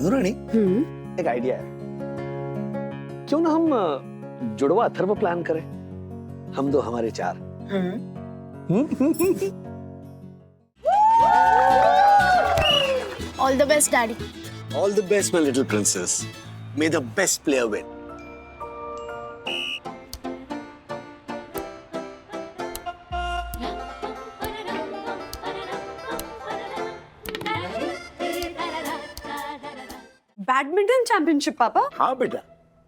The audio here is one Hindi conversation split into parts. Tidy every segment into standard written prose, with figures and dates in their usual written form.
मधुरानी, एक आइडिया है। क्यों ना हम जुड़वा अथर्व प्लान करें, हम दो हमारे चार। All the best daddy. All the best my little princess, may the best player win. Badminton championship पापा? हाँ बेटा,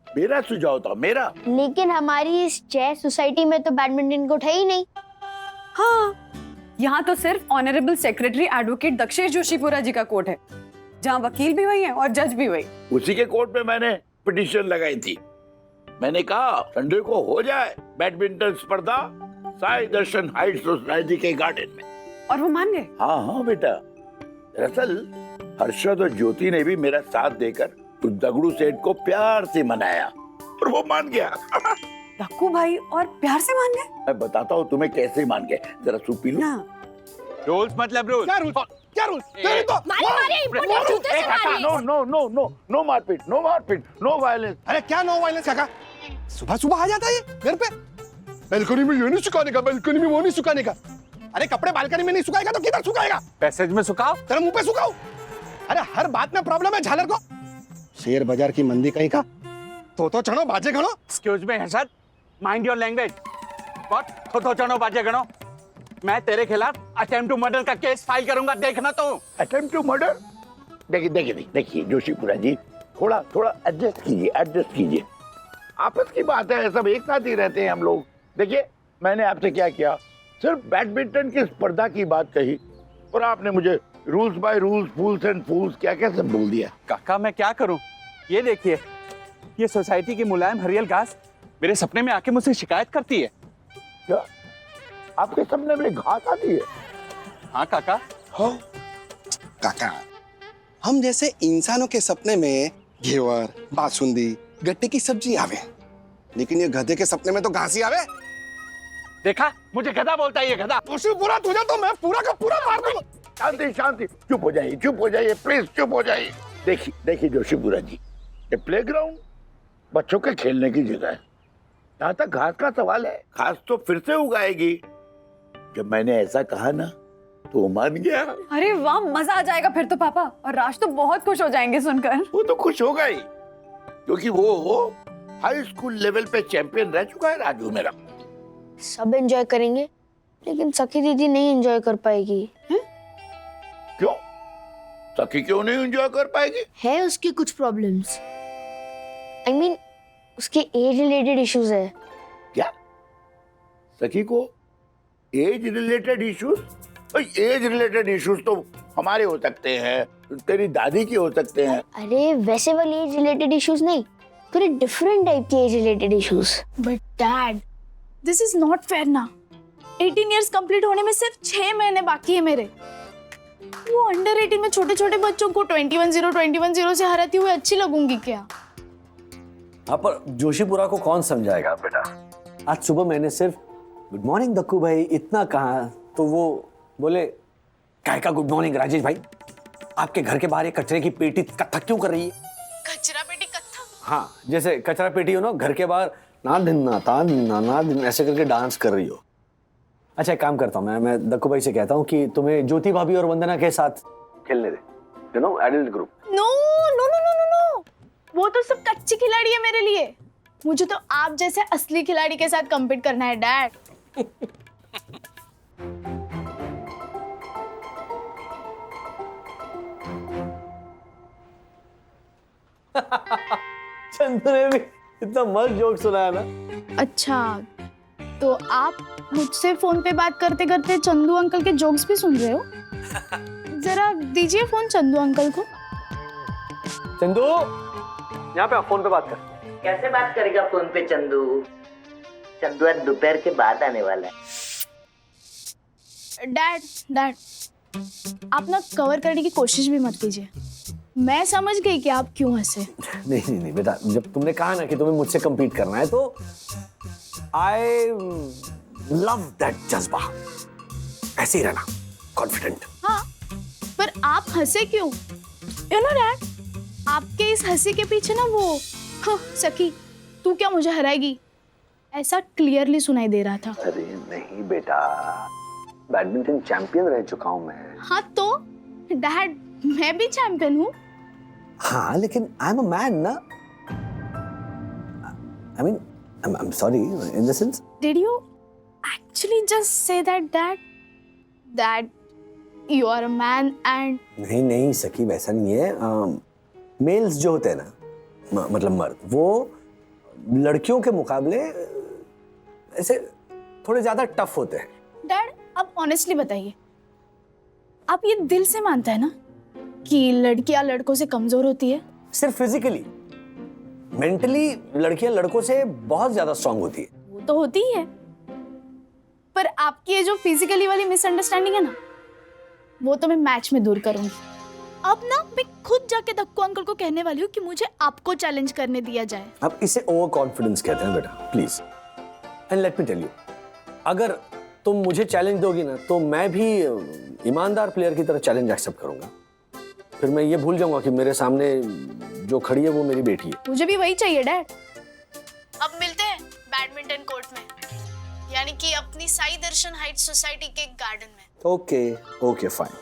मेरा सुझाव था, मेरा। लेकिन हमारी इस चेस सोसाइटी में तो बैडमिंटन को उठा ही नहीं। हाँ, यहाँ तो सिर्फ honourable secretary advocate Dakshesh Joshipura ji का कोर्ट है, जहाँ वकील भी वही है और जज भी वही। उसी के कोर्ट में मैंने पिटीशन लगाई थी। मैंने कहा संडे को हो जाए बैडमिंटन स्पर्धा साई दर्शन हाइट सोसाइटी के गार्डन में। और वो मान गए? हाँ हाँ बेटा, दरअसल हर्षद और ज्योति ने भी मेरा साथ देकर उस दगड़ू सेठ को प्यार से मनाया और वो मान गया। दक्कू भाई और प्यार से मान गए? मैं बताता हूँ तुम्हें कैसे मान गए, जरा सूप पी लो। रूल्स मतलब रूल्स। क्या रूल्स? क्या rules? No no no no no मारपीट, नो मारपीट, नो वायलेंस। अरे क्या नो वायलेंस काका? सुबह सुबह आ जाता है ये घर पे। बालकनी में ये नहीं सुखाने का, बालकनी में वो नहीं सुखाने का। अरे कपड़े बालकनी में नहीं सुखाएगा तो किधर सुखाएगा? पैसेज में सुखाओ। तेरे मुंह पे सुखाओ। अरे हर बात में प्रॉब्लम है झालर को। शेयर बाजार की मंदी कहीं का तो चढ़ो बाजे गणो। Excuse me Harshad, mind your language. What? तो चढ़ो बाजे गणो। मैं तेरे खिलाफ अटेम्प्ट टू मर्डर का केस फाइल करूंगा, देखना तो। Attempt to murder? देखिए जोशीपुरा जी, थोड़ा थोड़ा एडजस्ट कीजिए। आपस की बात है, सब एक साथ ही रहते हैं हम लोग। देखिए मैंने आपसे क्या किया, सिर्फ बैडमिंटन की स्पर्धा की बात कही और आपने मुझे rules by rules, fools and fools क्या क्या सब बोल दिया। काका मैं क्या करूं? ये देखिए, ये सोसाइटी की मुलायम हरियल घास मेरे सपने में आके मुझसे शिकायत करती है। क्या आपके सपने में घास आती है? हाँ काका। हो काका, हम जैसे इंसानों के सपने में घेवर, बासुंदी, गट्टे की सब्जी आवे, लेकिन ये गधे के सपने में तो घास ही आवे। देखा, मुझे गधा बोलता है ये गधा। पूरा तुझे तो मैं पूरा का पूरा मार दूंगा। शांति, चुप हो जाइए प्लीज, चुप हो जाइए। देखिए जोशीपुरा जी, ये प्लेग्राउंड बच्चों के खेलने की जगह है। यहाँ तक घास का सवाल है, घास तो फिर से उगाएगी। जब मैंने ऐसा कहा ना तो वो मान गया। अरे वाह, मजा आ जाएगा फिर तो पापा, और राज तो बहुत खुश हो जाएंगे सुनकर। वो तो खुश होगा ही, क्योंकि वो हाई स्कूल लेवल पे चैंपियन रह चुका है राजू मेरा। सब एंजॉय करेंगे, लेकिन सखी दीदी नहीं एंजॉय कर पाएगी। क्यों? सखी क्यों नहीं एंजॉय कर पाएगी? है उसकी कुछ प्रॉब्लम्स। I mean, उसके एज रिलेटेड इश्यूज है। क्या? सखी को age related issues? Age related issues तो हमारे हो सकते हैं, तेरी दादी की हो सकते हैं। अरे वैसे वाले एज रिलेटेड इश्यूज नहीं, थोड़े डिफरेंट टाइप के age related issues. But dad, this is not fair ना। 18 इयर्स कंप्लीट होने में सिर्फ 6 महीने बाकी है मेरे। वो अंडर 18 में छोटे छोटे बच्चों को 21-0 से हराती हुई अच्छी लगूंगी क्या? हाँ, पर जोशीपुरा को कौन समझाएगा बेटा? आज सुबह मैंने सिर्फ गुड मॉर्निंग दक्कू भाई इतना कहा तो वो बोले काय का गुड मॉर्निंग राजेश भाई, आपके घर के बाहर ये कचरे की पेटी कत्था क्यों कर रही है? कचरा पेटी कत्था? हाँ, जैसे कचरा पेटी हो ना, घर के बाहर ना धिन्ना ता धिन्ना ना धिन्ना ऐसे करके डांस कर रही हो। अच्छा एक काम करता हूँ, मैं दक्कू भाई से कहता हूँ कि तुम्हें ज्योति भाभी और वंदना के साथ खेलने दे, you know, adult group. No no no no no, वो तो सब कच्ची खिलाड़ी है मेरे लिए। मुझे तो आप जैसे असली खिलाड़ी के साथ कम्पीट करना है डैड। चंदू ने भी इतना मस्त जोक सुनाया ना। अच्छा, तो आप मुझसे फोन पे बात करते करते चंदू अंकल के जोक्स भी सुन रहे हो? जरा दीजिए फोन चंदू अंकल को। चंदू, यहाँ पे फोन पे बात कर। कैसे बात करेगा फोन पे चंदू? चंदू आज दोपहर के बाद आने वाला है। डैड, आप ना कवर करने की कोशिश भी मत कीजिए। मैं समझ गई कि आप क्यों हंसे। नहीं बेटा, जब तुमने कहा ना कि तुम्हें मुझसे compete करना है तो आई लव दैट जज्बा। ऐसे ही रहना, कॉन्फिडेंट। हाँ, पर आप हंसे क्यों? यू नो डैड, आपके इस हंसी के पीछे ना वो हाँ, सखी तू क्या मुझे हराएगी ऐसा क्लियरली सुनाई दे रहा था। अरे नहीं बेटा, बैडमिंटन चैंपियन रह चुका हूं मैं। हाँ तो डैड मैं भी चैंपियन हूँ। हाँ लेकिन आई एम अ मैन ना। I mean I am sorry in the sense. Did you actually just say that you are a man and नहीं नहीं सखी, वैसा नहीं है। मेल्स जो होते हैं ना, मतलब मर्द, वो लड़कियों के मुकाबले ऐसे थोड़े ज्यादा टफ होते हैं। डैड अब ऑनेस्टली बताइए, आप ये दिल से मानते हैं ना कि लड़कियां लड़कों से कमजोर होती है? सिर्फ फिजिकली, मेंटली लड़कियां लड़कों से बहुत ज्यादा स्ट्रांग होती है। वो तो होती ही है, पर आपकी ये जो फिजिकली वाली मिसअंडरस्टैंडिंग है ना, वो तो मैं मैच में दूर करूंगी। अब ना मैं खुद जाके धक्को अंकल को कहने वाली हूँ कि मुझे आपको चैलेंज करने दिया जाए। अब इसे ओवर कॉन्फिडेंस कहते हैं बेटा, please. And let me tell you, अगर तुम मुझे चैलेंज दोगी ना, तो मैं भी ईमानदार प्लेयर की तरह चैलेंज एक्सेप्ट करूंगा। फिर मैं ये भूल जाऊंगा कि मेरे सामने जो खड़ी है वो मेरी बेटी है। मुझे भी वही चाहिए डैड। अब मिलते हैं बैडमिंटन कोर्ट में, यानी कि अपनी साई दर्शन हाइट्स सोसाइटी के गार्डन में। Okay okay fine.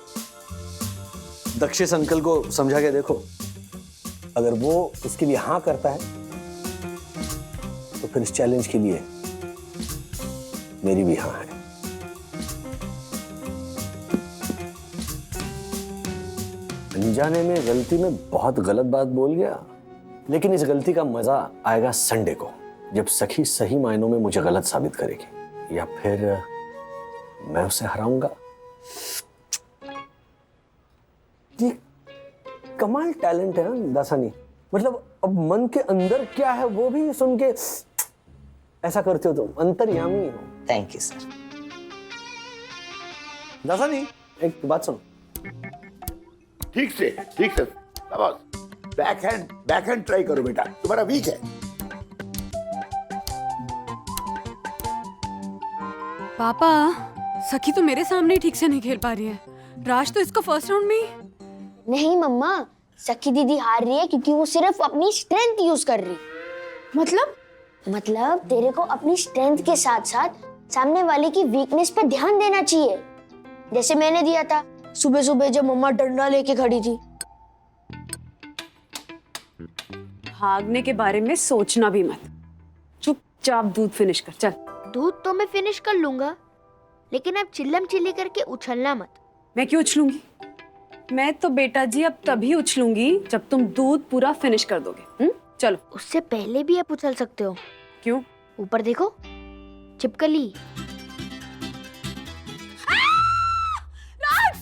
Dakshesh uncle को समझा के देखो, अगर वो इसके लिए हाँ करता है तो फिर इस चैलेंज के लिए मेरी भी हाँ है। अनजाने में गलती में बहुत गलत बात बोल गया, लेकिन इस गलती का मजा आएगा संडे को, जब सखी सही मायनों में मुझे गलत साबित करेगी, या फिर मैं उसे हराऊंगा। ये कमाल टैलेंट है ना दासानी, मतलब अब मन के अंदर क्या है वो भी सुन के ऐसा करते हो, तुम अंतर्यामी हो। Thank you sir. दासानी एक बात सुनो। ठीक से शाबाश। बैक हैंड ट्राई करो बेटा, तुम्हारा वीक है। पापा, सखी तो मेरे सामने ही ठीक से नहीं खेल पा रही है। राज तो इसको फर्स्ट राउंड में ही। नहीं मम्मा, सखी दीदी हार रही है क्योंकि वो सिर्फ अपनी स्ट्रेंथ यूज कर रही। मतलब तेरे को अपनी स्ट्रेंथ के साथ साथ सामने वाले की वीकनेस पे ध्यान देना चाहिए, जैसे मैंने दिया था सुबह सुबह जब मम्मा डंडा लेके खड़ी थी। भागने के बारे में सोचना भी मत, चुपचाप दूध फिनिश कर चल। दूध तो मैं फिनिश कर लूंगा, लेकिन अब चिल्लम चिल्ली करके उछलना मत। मैं क्यों उछलूंगी? मैं तो बेटा जी अब तभी उछलूंगी जब तुम दूध पूरा फिनिश कर दोगे। चलो। उससे पहले भी आप उछल सकते हो। क्यों? ऊपर देखो, छिपकली। राज!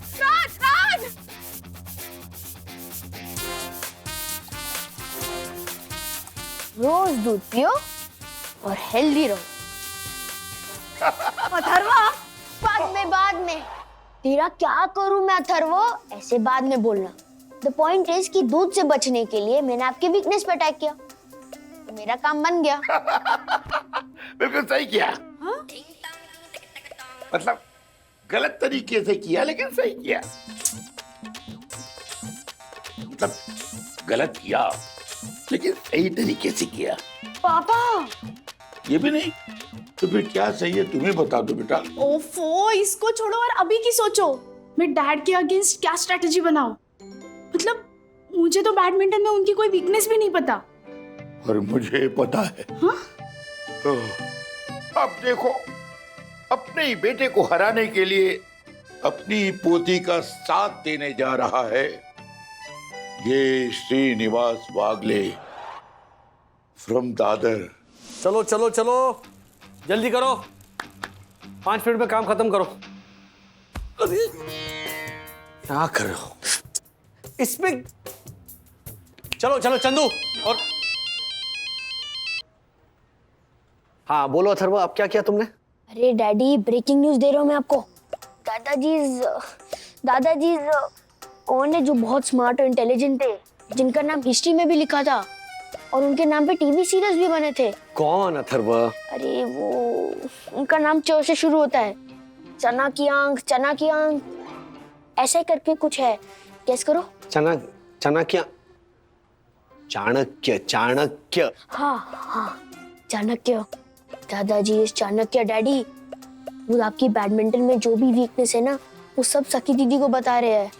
रोज दूध पियो और हेल्दी रहो। अथर्वा, बाद में तेरा क्या करूं मैं अथर्वो, ऐसे बाद में बोलना। द पॉइंट इज कि दूध से बचने के लिए मैंने आपके वीकनेस पे अटैक किया, तो मेरा काम बन गया। बिल्कुल सही किया। मतलब गलत तरीके से किया, लेकिन सही किया। मतलब गलत किया लेकिन सही तरीके से किया। पापा ये भी नहीं तो फिर क्या सही है, तुम्हें बता दो बेटा। ओफो, इसको छोड़ो और अभी की सोचो। मैं डैड के अगेंस्ट क्या स्ट्रेटजी बनाऊं? मतलब मुझे तो बैडमिंटन में उनकी कोई वीकनेस भी नहीं पता। और मुझे पता है। हाँ? तो अब देखो, अपने ही बेटे को हराने के लिए अपनी पोती का साथ देने जा रहा है ये श्रीनिवास वागले फ्रॉम दादर। चलो चलो चलो, जल्दी करो, 5 मिनट में काम खत्म करो। अरे क्या कर रहे हो इसमें? चलो चलो चंदू। और हाँ बोलो अथर्वा, अब क्या किया तुमने? अरे डैडी, ब्रेकिंग न्यूज दे रहा हूँ मैं आपको। दादाजी कौन है जो बहुत स्मार्ट और इंटेलिजेंट थे, जिनका नाम हिस्ट्री में भी लिखा था और उनके नाम पे टीवी सीरीज भी बने थे। कौन अथर्वा? अरे वो, उनका नाम च से शुरू होता है। चना की आंख ऐसे करके कुछ है, गेस करो। चना क्या? चाणक्य चाणक्य। हाँ हाँ, चाणक्य। दादाजी, इस चाणक्य डैडी, वो आपकी बैडमिंटन में जो भी वीकनेस है ना, वो सब सखी दीदी को बता रहे हैं।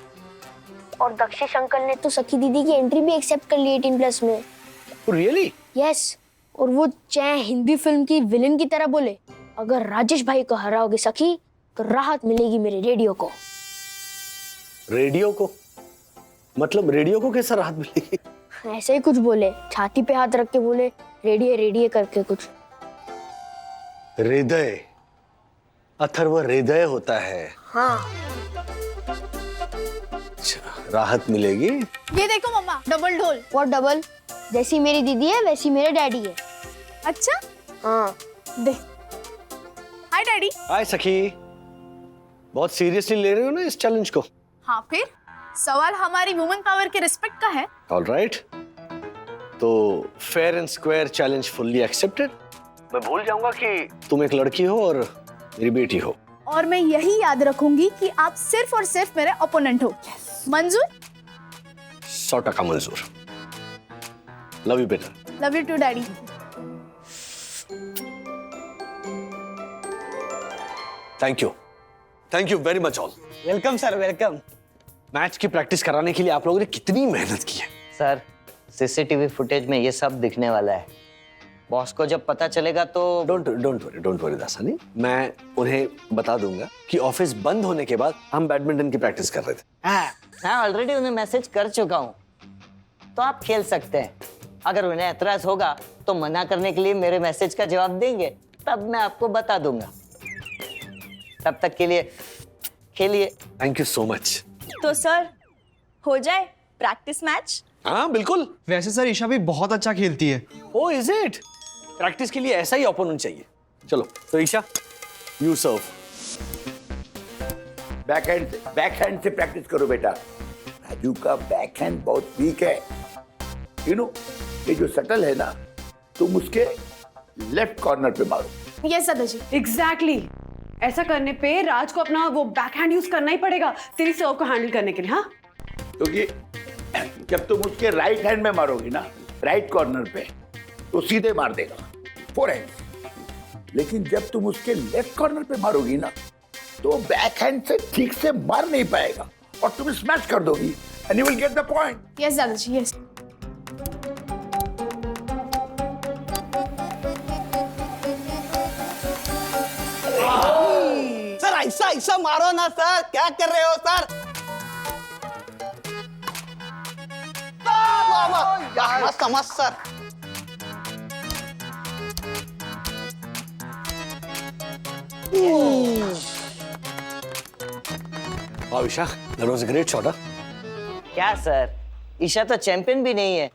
और दक्षेश अंकल ने तो सखी दीदी की एंट्री भी एक्सेप्ट कर ली 18+ में। रियली? यस। और वो चाहे हिंदी फिल्म की विलेन की तरह बोले, अगर राजेश भाई को हराओगे सखी तो राहत मिलेगी मेरे रेडियो को। रेडियो को? मतलब रेडियो को कैसा राहत मिलेगी? ऐसे ही कुछ बोले, छाती पे हाथ रख के बोले, रेडियो रेडियो करके कुछ। हृदय, अथर्व हृदय होता है। हाँ। अच्छा, राहत मिलेगी। ये देखो मम्मा, डबल ढोल। और डबल? जैसी मेरी दीदी है वैसी मेरे डैडी है। अच्छा, हाँ। दे। हाय डैडी। हाय सखी, बहुत सीरियसली ले रहे हो ना इस चैलेंज को? हाँ, फिर सवाल हमारी वुमेन पावर के रिस्पेक्ट का है। ऑलराइट, तो fair and square challenge fully accepted. मैं भूल जाऊंगा कि तुम एक लड़की हो और मेरी बेटी हो। और मैं यही याद रखूंगी कि आप सिर्फ और सिर्फ मेरे ओपोनेंट हो। मंजूर? 100% मंजूर। लव यू बेटा। Love you too daddy. Thank you very much all. Welcome sir, welcome. Match की प्रैक्टिस कराने के लिए आप लोगों ने कितनी मेहनत की है। सर, सीसीटीवी फुटेज में ये सब दिखने वाला है। बॉस को जब पता चलेगा तो डोंट वरी दासानी, मैं उन्हें बता दूंगा कि ऑफिस बंद होने के बाद हम बैडमिंटन की प्रैक्टिस कर रहे थे। मैं ऑलरेडी उन्हें मैसेज कर चुका हूँ, तो आप खेल सकते हैं। अगर उन्हें एतराज होगा तो मना करने के लिए मेरे मैसेज का जवाब देंगे, तब मैं आपको बता दूंगा। तब तक के लिए खेलिए। Thank you so much. तो सर, हो जाए प्रैक्टिस मैच? हाँ बिल्कुल। वैसे सर ईशा भी बहुत अच्छा खेलती है। ओ इज इट? प्रैक्टिस के लिए ऐसा ही ओपोनेंट चाहिए। चलो तो ईशा, यू सर्व। बैकहैंड से प्रैक्टिस करो बेटा। राजू का बैकहैंड बहुत वीक है। यू नो, ये जो शटल है ना, तुम उसके लेफ्ट कॉर्नर पे मारो। यस दादाजी। एग्जैक्टली, ऐसा करने पे राज को अपना वो बैकहैंड यूज करना ही पड़ेगा तेरी सर्व को हैंडल करने के लिए। हाँ, क्योंकि जब तुम उसके राइट हैंड में मारोगी ना, राइट कॉर्नर पे, तो सीधे मार देगा, फोरहैंड। लेकिन जब तुम उसके लेफ्ट कॉर्नर पे मारोगी ना, तो बैक हैंड से ठीक से मार नहीं पाएगा और तुम स्मैश कर दोगी and you will get the point. Yes दादाजी, यस। सर ऐसा ऐसा मारो ना सर, क्या कर रहे हो सर? मस्त मस्त सर। वाह Isha, that was a great shot. क्या सर, ईशा तो चैंपियन भी नहीं है।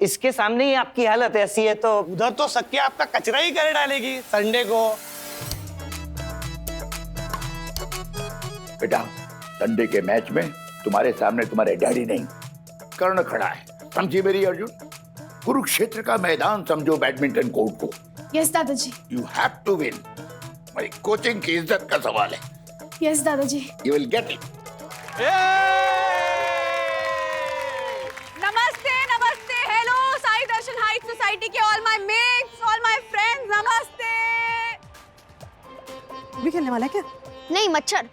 इसके सामने ही आपकी हालत ऐसी है तो उधर तो सख्य आपका कचरा ही कर डालेगी संडे को। बेटा, संडे के मैच में तुम्हारे सामने तुम्हारे डैडी नहीं, कर्ण खड़ा है। समझी मेरी अर्जुन? कुरुक्षेत्र का मैदान समझो बैडमिंटन कोर्ट को। यस दादाजी। You have to win. हमारी कोचिंग की इज्जत का सवाल है। यस दादाजी। You will get it. नमस्ते नमस्ते, hello Sai Darshan height society के all my mates, all my friends, नमस्ते। भी खेलने वाला है क्या? नहीं, मच्छर।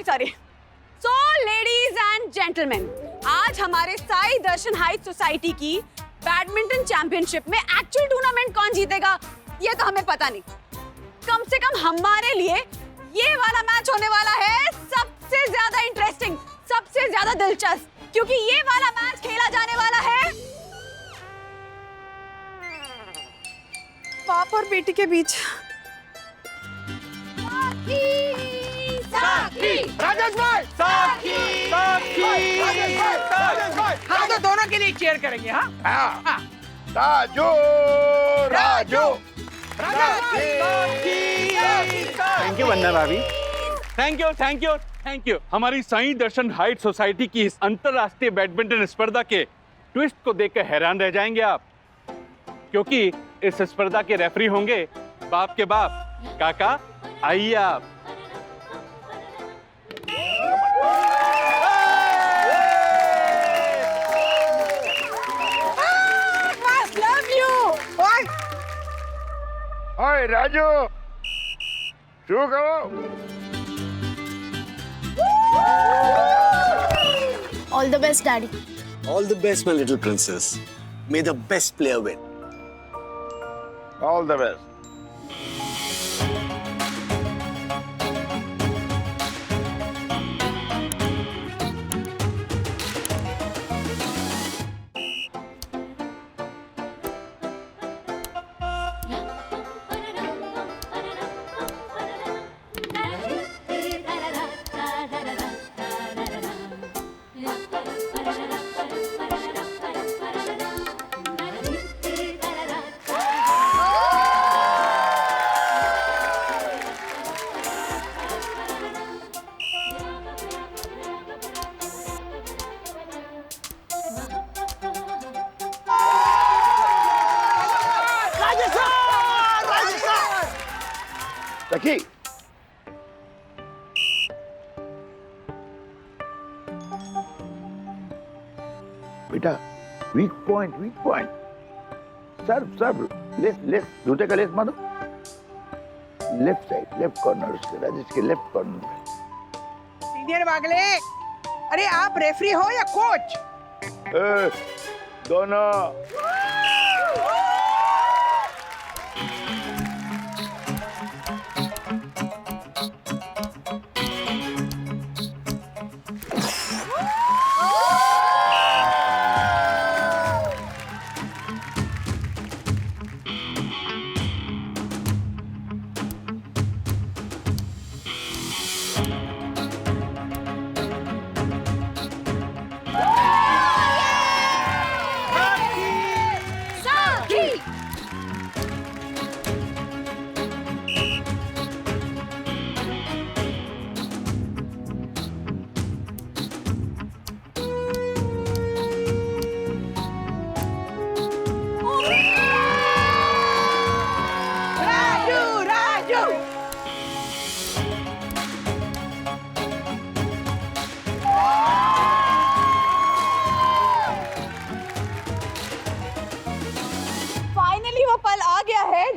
Sorry. So ladies and gentleman, आज हमारे साई दर्शन हाइट सोसाइटी की बैडमिंटन चैंपियनशिप में एक्चुअल टूर्नामेंट कौन जीतेगा ये तो हमें पता नहीं। कम से कम हमारे लिए ये वाला मैच होने वाला है सबसे ज्यादा इंटरेस्टिंग, सबसे ज्यादा दिलचस्प, क्योंकि ये वाला मैच खेला जाने वाला है बाप और बेटी के बीच। राजेश भाई, हम तो दोनों के लिए चेयर करेंगे। हाँ, राजू राजू थैंक यू वंदना भाभी। Thank you. हमारी साई दर्शन हाइट सोसाइटी की इस अंतरराष्ट्रीय बैडमिंटन स्पर्धा के ट्विस्ट को देखकर हैरान रह जाएंगे आप, क्योंकि इस स्पर्धा के रेफरी होंगे बाप के बाप, काका। आइए आप। राजू शुरू करो। All the best daddy. All the best, my little princess. May the best player win. All the best. सखी बेटा, वीक पॉइंट। सर्व लेफ्ट जूते का लेफ्ट मारो। लेफ्ट साइड, लेफ्ट कॉर्नर, उसके राजेश के लेफ्ट कॉर्नर में। सीनियर वागले, अरे आप रेफरी हो या कोच? दोनों।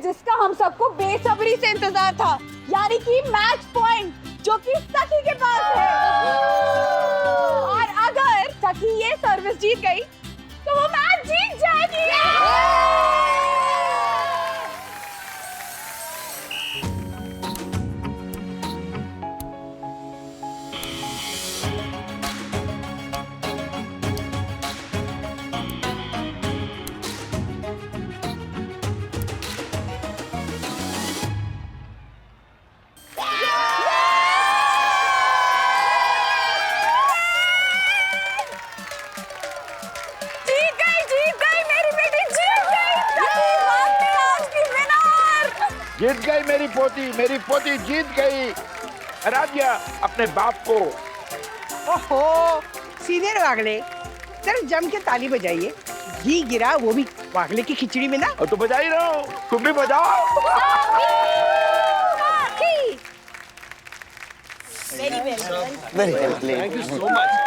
जिसका हम सबको बेसब्री से इंतजार था, यानी कि मैच पॉइंट जो कि सखी के पास है। और अगर सखी ये सर्विस जीत गई तो वो मैच जीत जाएगी। जीत गई मेरी पोती जीत गई। हरा दिया अपने बाप को। ओहो, सीनियर वागले, जरा जम के ताली बजाइए। घी गिरा वो भी वागले की खिचड़ी में ना। और तो बजा ही रहो, तुम भी बजाओ। Very well played. Thank you so much.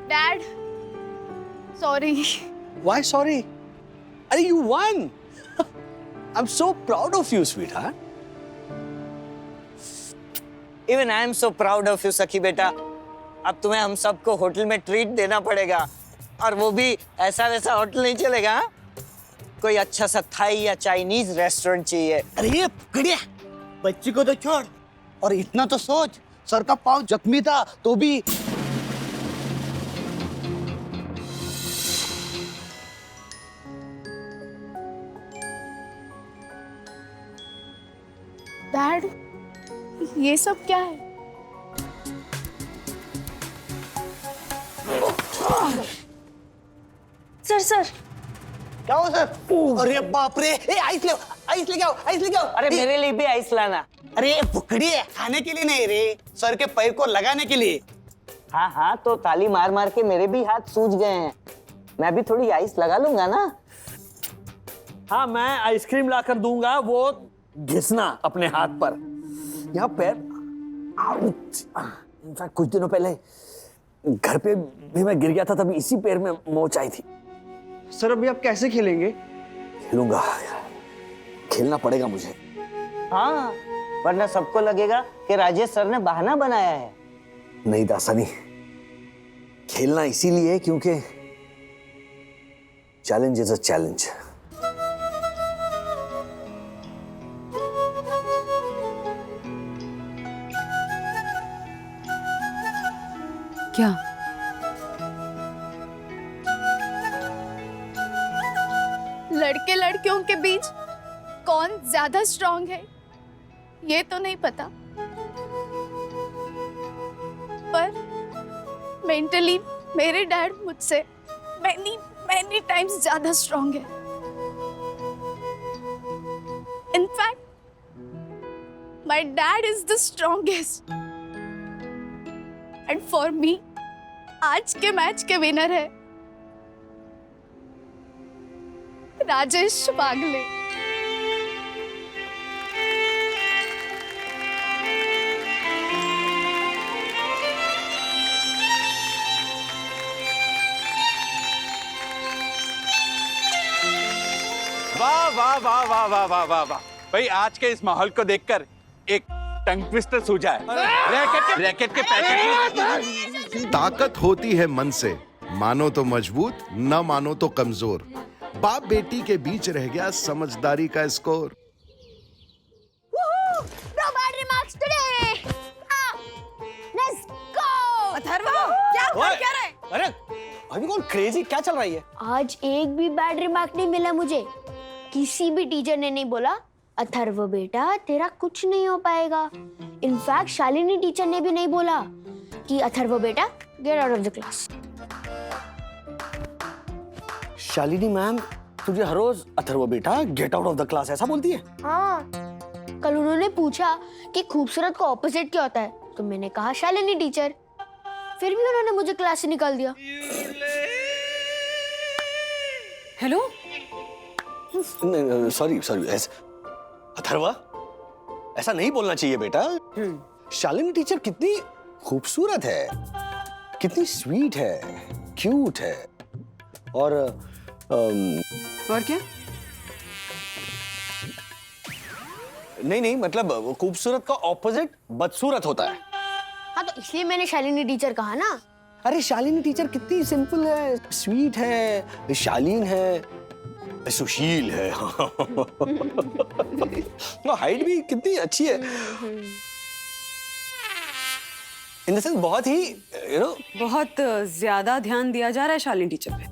Dad, sorry. Why sorry? Are you won? I'm so proud of you, sweetheart. Even I am so proud of you, सखी बेटा। अब तुम्हें हम सबको होटल में ट्रीट देना पड़ेगा, और वो भी ऐसा वैसा होटल नहीं चलेगा। हाँ? कोई अच्छा सा थाई या चाइनीज रेस्टोरेंट चाहिए। अरे ये फुकड़िया, बच्ची को तो छोड़, और इतना तो सोच, सर का पाँव जख्मी था तो भी। डैड, ये सब क्या है? सर क्या हो सर? अरे बाप रे, आइस लेके आओ। अरे मेरे लिए भी आइस लाना। अरे ये फुकड़ी है, खाने के लिए नहीं रे, सर के पैर को लगाने के लिए। हाँ, तो ताली मार मार के मेरे भी हाथ सूज गए हैं। मैं भी थोड़ी आइस लगा लूंगा ना। हाँ, मैं आइसक्रीम लाकर दूंगा, वो घिसना अपने हाथ पर। यहाँ पैर, इनफैक्ट कुछ दिनों पहले घर पे भी मैं गिर गया था, तभी इसी पैर में मोच आई थी। सर अभी आप कैसे खेलेंगे? खेलूंगा, खेलना पड़ेगा मुझे। हाँ, वरना सबको लगेगा कि राजेश सर ने बहाना बनाया है। नहीं दासानी, खेलना इसीलिए है क्योंकि चैलेंज इज अ चैलेंज। क्या? लड़के लड़कियों के बीच कौन ज्यादा स्ट्रांग है ये तो नहीं पता, पर मेंटली मेरे डैड मुझसे मैनी टाइम्स ज्यादा स्ट्रांग है। In fact my dad is the strongest and for me आज के मैच के विनर है राजेश बागले। वाह वाह वाह वाह वाह वाह वाह वाह भाई, आज के इस माहौल को देखकर एक टंग ट्विस्टर सूझा है। रैकेट के पैकेट। ताकत होती है मन से, मानो तो मजबूत, न मानो तो कमजोर। बाप बेटी के बीच रह गया समझदारी का score. No bad remarks today. Let's go. Atharva, क्या हुआ? क्या रहा है? अरे अभी कौन क्रेजी, क्या चल रही है? आज एक भी बैड रिमार्क नहीं मिला मुझे। किसी भी टीचर ने नहीं बोला अथर्व बेटा तेरा कुछ नहीं हो पाएगा। इनफैक्ट शालिनी टीचर ने भी नहीं बोला कि अथर्व बेटा get out of the class. Shalini ma'am तुझे हर रोज अथर्व बेटा get out of the class ऐसा बोलती है? हाँ, कल उन्होंने पूछा कि खूबसूरत का ऑपोजिट क्या होता है, तो मैंने कहा शालिनी टीचर। फिर भी उन्होंने मुझे क्लास से निकाल दिया। हेलो? सॉरी अथर्वा, ऐसा नहीं बोलना चाहिए बेटा। शालिनी टीचर कितनी खूबसूरत है, कितनी स्वीट है, क्यूट है और क्या? नहीं मतलब खूबसूरत का ऑपोजिट बदसूरत होता है। हाँ, तो इसलिए मैंने शालिनी टीचर कहा ना। अरे शालिनी टीचर कितनी सिंपल है, स्वीट है, शालीन है, सुशील है। हाइट भी कितनी अच्छी है। इन द सेंस बहुत ही बहुत ज्यादा ध्यान दिया जा रहा है शालिनी टीचर पे।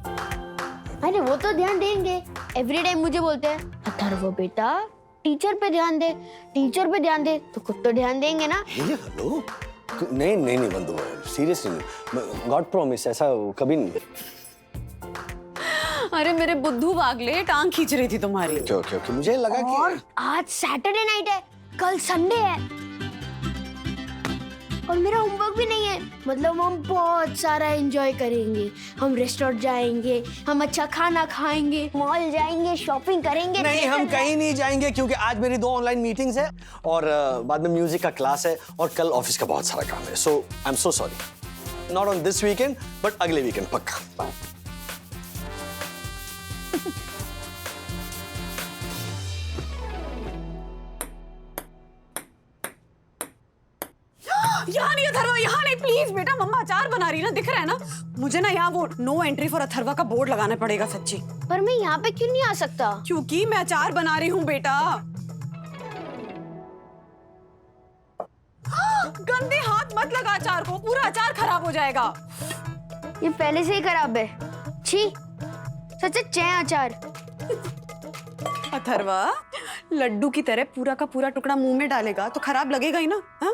अरे वो तो ध्यान देंगे, एवरी टाइम मुझे बोलते हैं अथर्व बेटा टीचर पे ध्यान दे, टीचर पे ध्यान दे, तो खुद तो ध्यान देंगे ना। हेलो, नहीं बंधु, सीरियसली गॉड प्रॉमिस, ऐसा कभी नहीं। अरे मेरे बुद्धू बागले, टांग खींच रही थी तुम्हारी। क्यों मुझे लगा और कि आज सैटरडे नाइट है, कल संडे है और मेरा होमवर्क भी नहीं है। मतलब हम बहुत सारा एंजॉय करेंगे, हम रेस्टोरेंट जाएंगे, हम अच्छा खाना खाएंगे, मॉल जाएंगे, शॉपिंग करेंगे। नहीं, हम कहीं नहीं जाएंगे क्योंकि आज मेरी 2 ऑनलाइन मीटिंग्स है और बाद में म्यूजिक का क्लास है और कल ऑफिस का बहुत सारा काम है। So I am so sorry, not on this weekend but अगले वीकेंड पक्का। यहाँ नहीं अथर्वा, यहाँ नहीं, प्लीज बेटा, मम्मा अचार बना रही है ना, दिख रहा है ना मुझे ना। यहाँ वो नो एंट्री फॉर अथर्वा का बोर्ड लगाना पड़ेगा सच्ची। पर मैं यहाँ पे क्यों नहीं आ सकता? क्योंकि मैं अचार बना रही हूँ बेटा। गंदे हाथ मत लगा अचार को, पूरा अचार खराब हो जाएगा। ये पहले से ही खराब है। छी, सच है अचार। अथर्वा लड्डू की तरह पूरा का पूरा टुकड़ा मुंह में डालेगा तो खराब लगेगा ही ना। हाँ?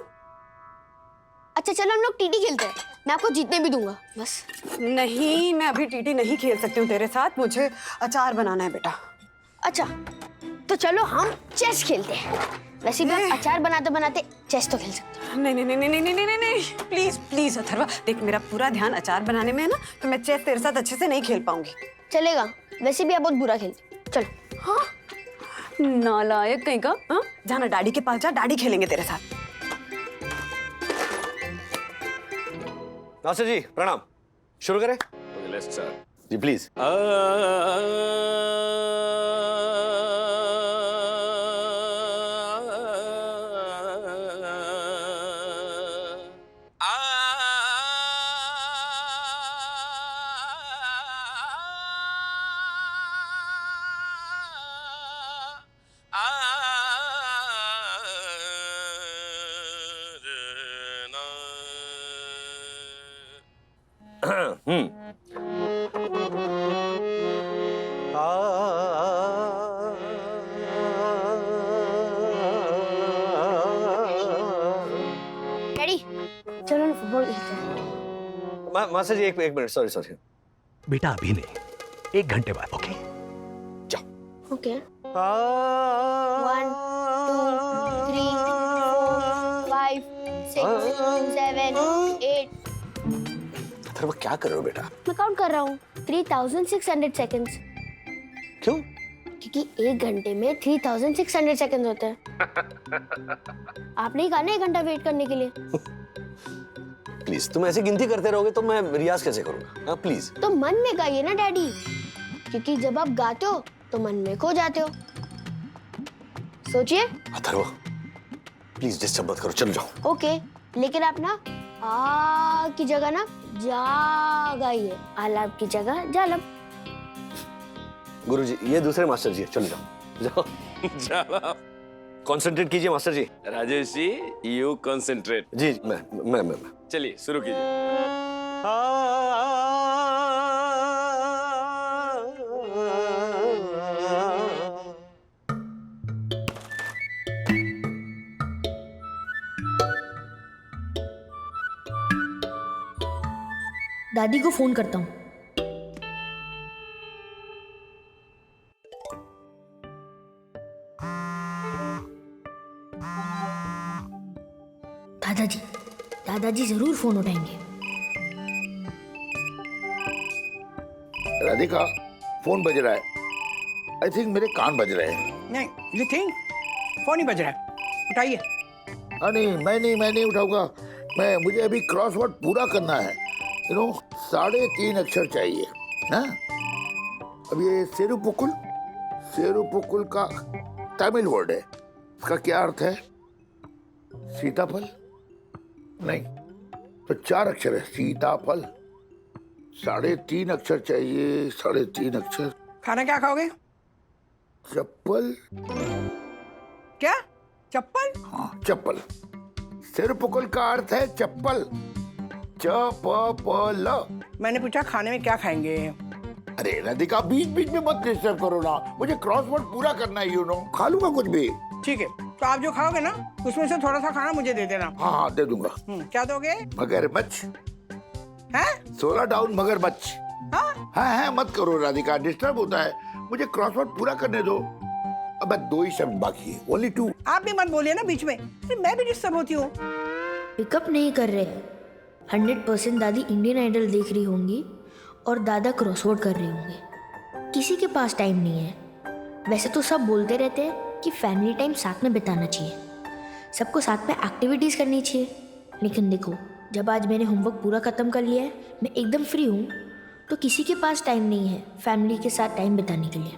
अच्छा चलो हम लोग टीटी खेलते हैं, मैं आपको जीतने भी दूंगा बस। नहीं, मैं अभी टीटी नहीं खेल सकती हूँ तेरे साथ, मुझे अचार बनाना है बेटा। अच्छा तो चलो हम चेस खेलते हैं। वैसे भी हम अचार बनाते बनाते चेस तो खेल सकते हैं। नहीं नहीं नहीं नहीं नहीं नहीं नहीं, प्लीज प्लीज अथर्वा, देख मेरा पूरा ध्यान अचार बनाने में है ना, तो मैं चेस तेरे साथ अच्छे से नहीं खेल पाऊंगी। चलेगा, वैसे भी आप बहुत बुरा खेलते। चलो। हाँ, नालायक कहीं का। हाँ, जाना डैडी के पास जा, डैडी खेलेंगे तेरे साथ। मास्टर जी प्रणाम, शुरू करें? Let's start. जी प्लीज। डैडी चलो ना फुटबॉल खेलते हैं। मास्टर जी एक मिनट, सॉरी। बेटा अभी नहीं, 1 घंटे बाद। Okay okay 1 2 3 4 5 6 7 8। अथर्व क्या कर रहे हो बेटा? मैं काउंट कर रहा हूँ 3600 सेकंड्स। क्यों? क्योंकि 1 घंटे में 3600 सेकंड्स होते हैं। आपने ही कहा ना 1 घंटा वेट करने के लिए। प्लीज तुम ऐसे गिनती करते रहोगे तो मैं रियाज कैसे करूंगा? हाँ प्लीज। तो मन में गाइए ना डैडी, क्योंकि जब आप गाते हो तो मन में खो जाते हो। सोचिए। अथर्व प्लीज डिस्टर्ब मत करो, चलो जाओ। ओके, लेकिन आप ना आ की जगह ना जा गाइए, आलाप की जगह जालब। गुरुजी ये दूसरे मास्टर जी है, चलो जाओ। चलो कंसंट्रेट कीजिए master ji. Rajesh ji, you concentrate. जी मैं चलिए शुरू कीजिए। दादी को फोन करता हूँ। दादाजी जरूर फोन उठाएंगे। राधिका फोन बज रहा है। आई थिंक मेरे कान बज रहे हैं। नहीं यू थिंक फोन ही बज रहा है, उठाइए। नहीं मैं नहीं उठाऊंगा। मुझे अभी क्रॉसवर्ड पूरा करना है। 3.5 अक्षर चाहिए ना। अब ये सेरुपुकुल का तमिल वर्ड है, इसका क्या अर्थ है? सीताफल? नहीं, तो 4 अक्षर है। सीताफल। 3.5 अक्षर चाहिए। 3.5 अक्षर। खाना क्या खाओगे? चप्पल। क्या? चप्पल? हाँ चप्पल। सेरुपुकुल का अर्थ है चप्पल। चप्पल। मैंने पूछा खाने में क्या खाएंगे। अरे राधिका बीच बीच में मत डिस्टर्ब करो ना, मुझे क्रॉसवर्ड पूरा करना है। खा लूंगा कुछ भी। ठीक है, तो आप जो खाओगे ना उसमें से थोड़ा सा खाना मुझे दे देना। हाँ दे दूंगा। क्या दोगे? मगरमच्छ। हैं? 16 डाउन मगरमच्छ। हाँ मत करो राधिका, डिस्टर्ब होता है। मुझे क्रॉसवर्ड पूरा करने दो। अब 2 ही शब्द बाकी है, ओनली 2। आप भी मत बोलिए ना बीच में, मैं भी डिस्टर्ब होती हूँ। पिकअप नहीं कर रहे। 100% दादी इंडियन आइडल देख रही होंगी और दादा क्रॉसवर्ड कर रहे होंगे। किसी के पास टाइम नहीं है। वैसे तो सब बोलते रहते हैं कि फैमिली टाइम साथ में बिताना चाहिए, सबको साथ में एक्टिविटीज़ करनी चाहिए, लेकिन देखो जब आज मैंने होमवर्क पूरा ख़त्म कर लिया है, मैं एकदम फ्री हूँ, तो किसी के पास टाइम नहीं है फैमिली के साथ टाइम बिताने के लिए।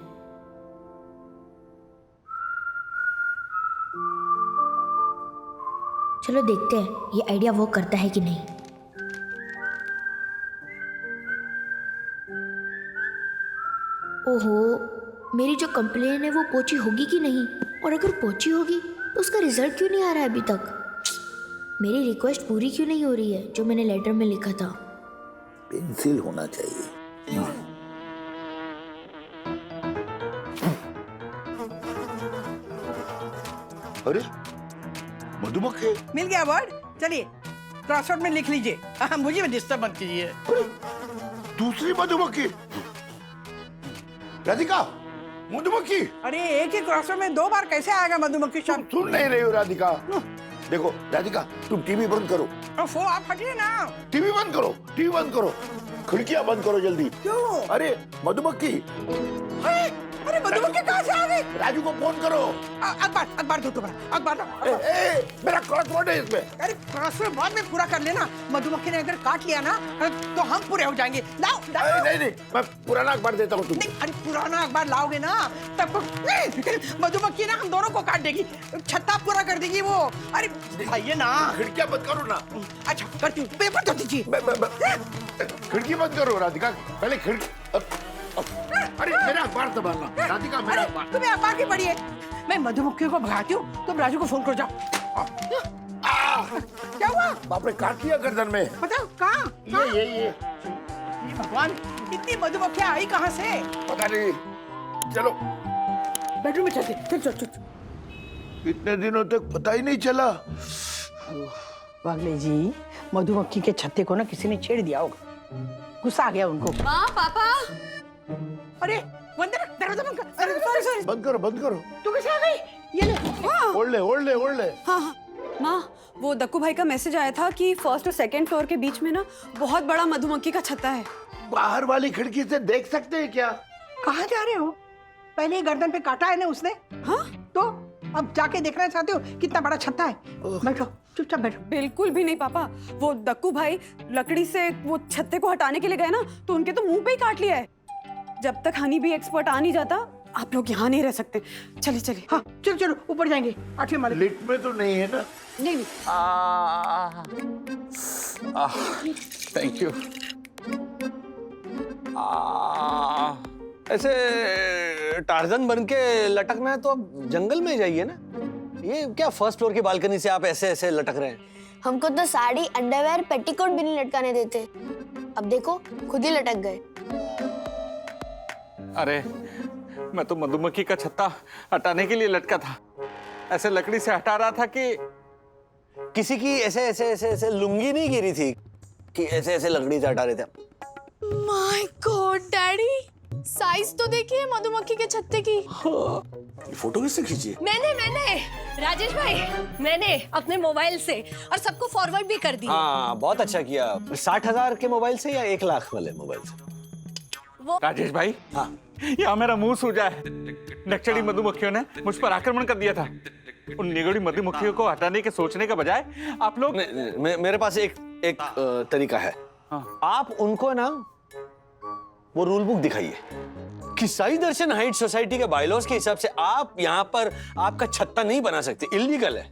चलो देखते हैं ये आइडिया वर्क करता है कि नहीं। ओहो, मेरी जो कंप्लेन है वो पहुंची होगी कि नहीं, और अगर पहुंची होगी तो उसका रिजल्ट क्यों नहीं आ रहा है अभी तक? मेरी रिक्वेस्ट पूरी क्यों नहीं हो रही है जो मैंने लेटर में लिखा था? पेंसिल होना चाहिए। अरे मधुमक्खी मिल गया वर्ड। चलिए क्रॉसवर्ड में लिख लीजिए। मुझे भी डिस्टर्ब मत कीजिए। दूसरी मधुमक्खी। राधिका मधुमक्खी। अरे एक ही क्रॉसवर्ड में 2 बार कैसे आएगा मधुमक्खी शब्द? सुन नहीं रही हो राधिका। देखो राधिका तुम टीवी बंद करो। आप हटिए ना। टीवी बंद करो। खिड़कियां बंद करो जल्दी। क्यों? अरे मधुमक्खी। अरे मधुमक्खी कहाँ से आ गई? राजू को फोन करो। अखबार दो तुम्हारा, अखबार दो। मेरा क्रॉसवर्ड है इसमें। अरे क्रॉसवर्ड बाद में पूरा कर लेना। मधुमक्खी ने अगर काट लिया ना तो हम पूरे हो जाएंगे। लाओ लाओ। नहीं, मैं पुराना अखबार देता हूँ तुम्हें। नहीं, अरे पुराना अखबार लाओगे ना तब मधुमक्खी ना हम दोनों को काट देगी, छत्ता पूरा कर देगी वो। अरे भाई ना, खिड़कियां बंद करो ना। अच्छा करती हूँ, पेपर तो दीजिए। खिड़की बंद करो राधिका, पहले खिड़की। अरे मेरा अखबार संभालना राधिका, मेरा अखबार। तुम्हें अखबार की पढ़ी है? मैं मधुमक्खियों को भगाती हूँ, तुम राजू को फोन करो, जाओ। क्या हुआ? बाप रे, काट लिया गर्दन में। बताओ कहाँ? ये भगवान, इतनी मधुमक्खियाँ आई कहाँ से? पता नहीं। चलो बेडरूम में चलते, चल। इतने दिनों तक पता ही नहीं चला। वागले जी, मधुमक्खी के छत्ते को ना किसी ने छेड़ दिया होगा, गुस्सा आ गया उनको। माँ, पापा। अरे वंदना, दरवाजा बंद कर। अरे सॉरी। बंद करो। तू कैसे आ गई? ये ले। ओढ़ ले। हाँ, माँ, वो दक्कू भाई का मैसेज आया था कि फर्स्ट और सेकंड फ्लोर के बीच में ना बहुत बड़ा मधुमक्खी का छत्ता है। बाहर वाली खिड़की से देख सकते हैं क्या? कहाँ जा रहे हो? पहले ही गर्दन पे काटा है ना उसने। हाँ? तो अब जाके देखना चाहते हो कितना बड़ा छत्ता है? बैठो, चुपचाप बैठो। बिल्कुल भी नहीं पापा, वो दक्कू भाई लकड़ी से वो छत्ते को हटाने के लिए गए ना, तो उनके तो मुंह पे ही काट लिया है। जब तक हनी भी एक्सपर्ट आ नहीं जाता, आप लोग यहाँ नहीं रह सकते। चलिए। हाँ चलो ऊपर जाएंगे, 8वें माले। लिफ्ट में तो नहीं है ना? नहीं। Thank you. ऐसे टार्जन बन के लटकना है तो अब जंगल में जाइए ना। ये क्या फर्स्ट फ्लोर की बालकनी से आप ऐसे लटक रहे हैं? हमको तो साड़ी, अंडरवेयर, पेटीकोट भी नहीं लटकाने देते। अब देखो खुद ही लटक गए। अरे मैं तो मधुमक्खी का छत्ता हटाने के लिए लटका था, ऐसे लकड़ी से हटा रहा था कि किसी की ऐसे लुंगी नहीं गिरी थी कि ऐसे लकड़ी से हटा रहे थे। माय गॉड डैडी, साइज तो देखिए मधुमक्खी के छत्ते की। ये फोटो किससे खींची है? मैंने राजेश भाई, मैंने अपने मोबाइल से और सबको फॉरवर्ड भी कर दी। हाँ बहुत अच्छा किया। 60,000 के मोबाइल से या 1 लाख वाले मोबाइल से? राजेश भाई, हाँ यहाँ मेरा मुंह सूजा है। नक्सली मधुमक्खियों ने मुझ पर आक्रमण कर दिया था। उन निगड़ी मधुमक्खियों को हटाने के सोचने के बजाय आप लोग। मेरे पास एक तरीका है। हाँ। आप उनको ना वो रूल बुक दिखाइए कि साई दर्शन हाइट सोसाइटी के बायलॉज के हिसाब से आप यहाँ पर आपका छत्ता नहीं बना सकते, इल्लीगल है।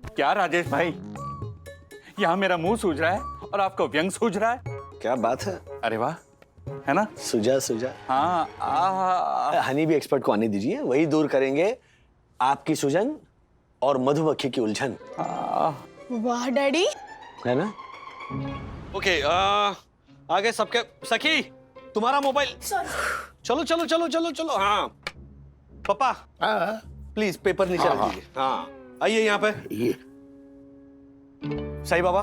क्या राजेश भाई, यहाँ मेरा मुंह सूज रहा है और आपका व्यंग सूझ रहा है। क्या बात है? अरे वाह, है ना? सुजा। हाँ। हनी भी एक्सपर्ट को आने दीजिए, वही दूर करेंगे आपकी सूजन और मधुमक्खी की उलझन। वाह डैडी। है ना? ओके, आगे सबके। सखी, तुम्हारा मोबाइल। चलो। हाँ पापा, प्लीज पेपर नीचे रख दीजिए। हाँ आइए यहाँ पे। ये साईं बाबा,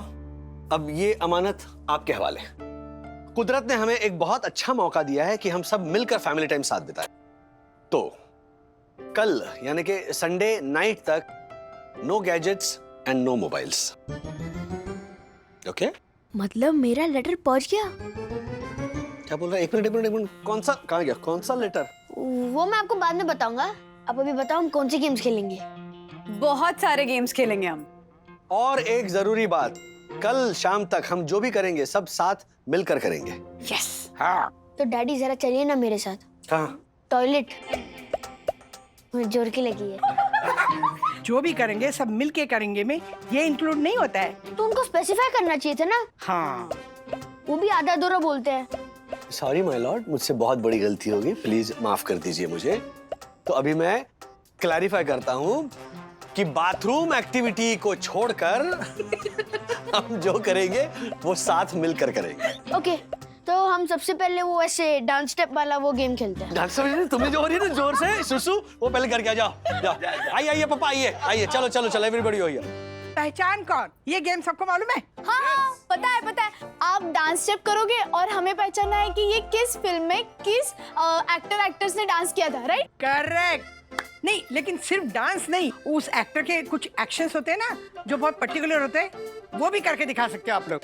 अब ये अमानत आपके हवाले। कुदरत ने हमें एक बहुत अच्छा मौका दिया है कि हम सब मिलकर फैमिली टाइम साथ बिताएं। तो कल यानी कि संडे नाइट तक no gadgets and no mobiles. Okay? मतलब मेरा लेटर पहुंच गया? क्या बोल रहा है? एक मिनट। कौन सा? कहाँ गया? कौन सा लेटर? वो मैं आपको बाद में बताऊंगा। अब अभी बताओ हम कौन सी गेम्स खेलेंगे? बहुत सारे गेम्स खेलेंगे हम। और एक जरूरी बात, कल शाम तक हम जो भी करेंगे सब साथ मिलकर करेंगे। यस। हाँ। तो डैडी जरा चलिए ना मेरे साथ। कहाँ? टॉयलेट। मुझे जोर की लगी है। जो भी करेंगे सब मिलके करेंगे में ये इंक्लूड नहीं होता है। तो उनको स्पेसिफाई करना चाहिए था ना। हाँ, वो भी आधा अधूरा बोलते हैं। सॉरी माय लॉर्ड, मुझसे बहुत बड़ी गलती होगी, प्लीज माफ कर दीजिए मुझे। तो अभी मैं क्लैरिफाई करता हूँ कि बाथरूम एक्टिविटी को छोड़कर हम जो करेंगे वो साथ मिलकर करेंगे। ओके, तो हम सबसे पहले वो ऐसे डांस स्टेप वाला वो गेम खेलते हैं। डांस तुमने जो हो रही है ना जोर से सुसु, वो पहले करके आ जाओ। आइए पापा, आइए चलो एवरीबॉडी हो गया। पहचान कौन? ये गेम सबको मालूम है? हाँ पता है। आप डांस स्टेप करोगे और हमें पहचानना है कि ये किस फिल्म में किस एक्टर्स ने डांस किया था, राइट? करेक्ट। नहीं, लेकिन सिर्फ डांस नहीं, उस एक्टर के कुछ एक्शंस होते हैं ना जो बहुत पर्टिकुलर होते हैं, वो भी करके दिखा सकते हो आप लोग,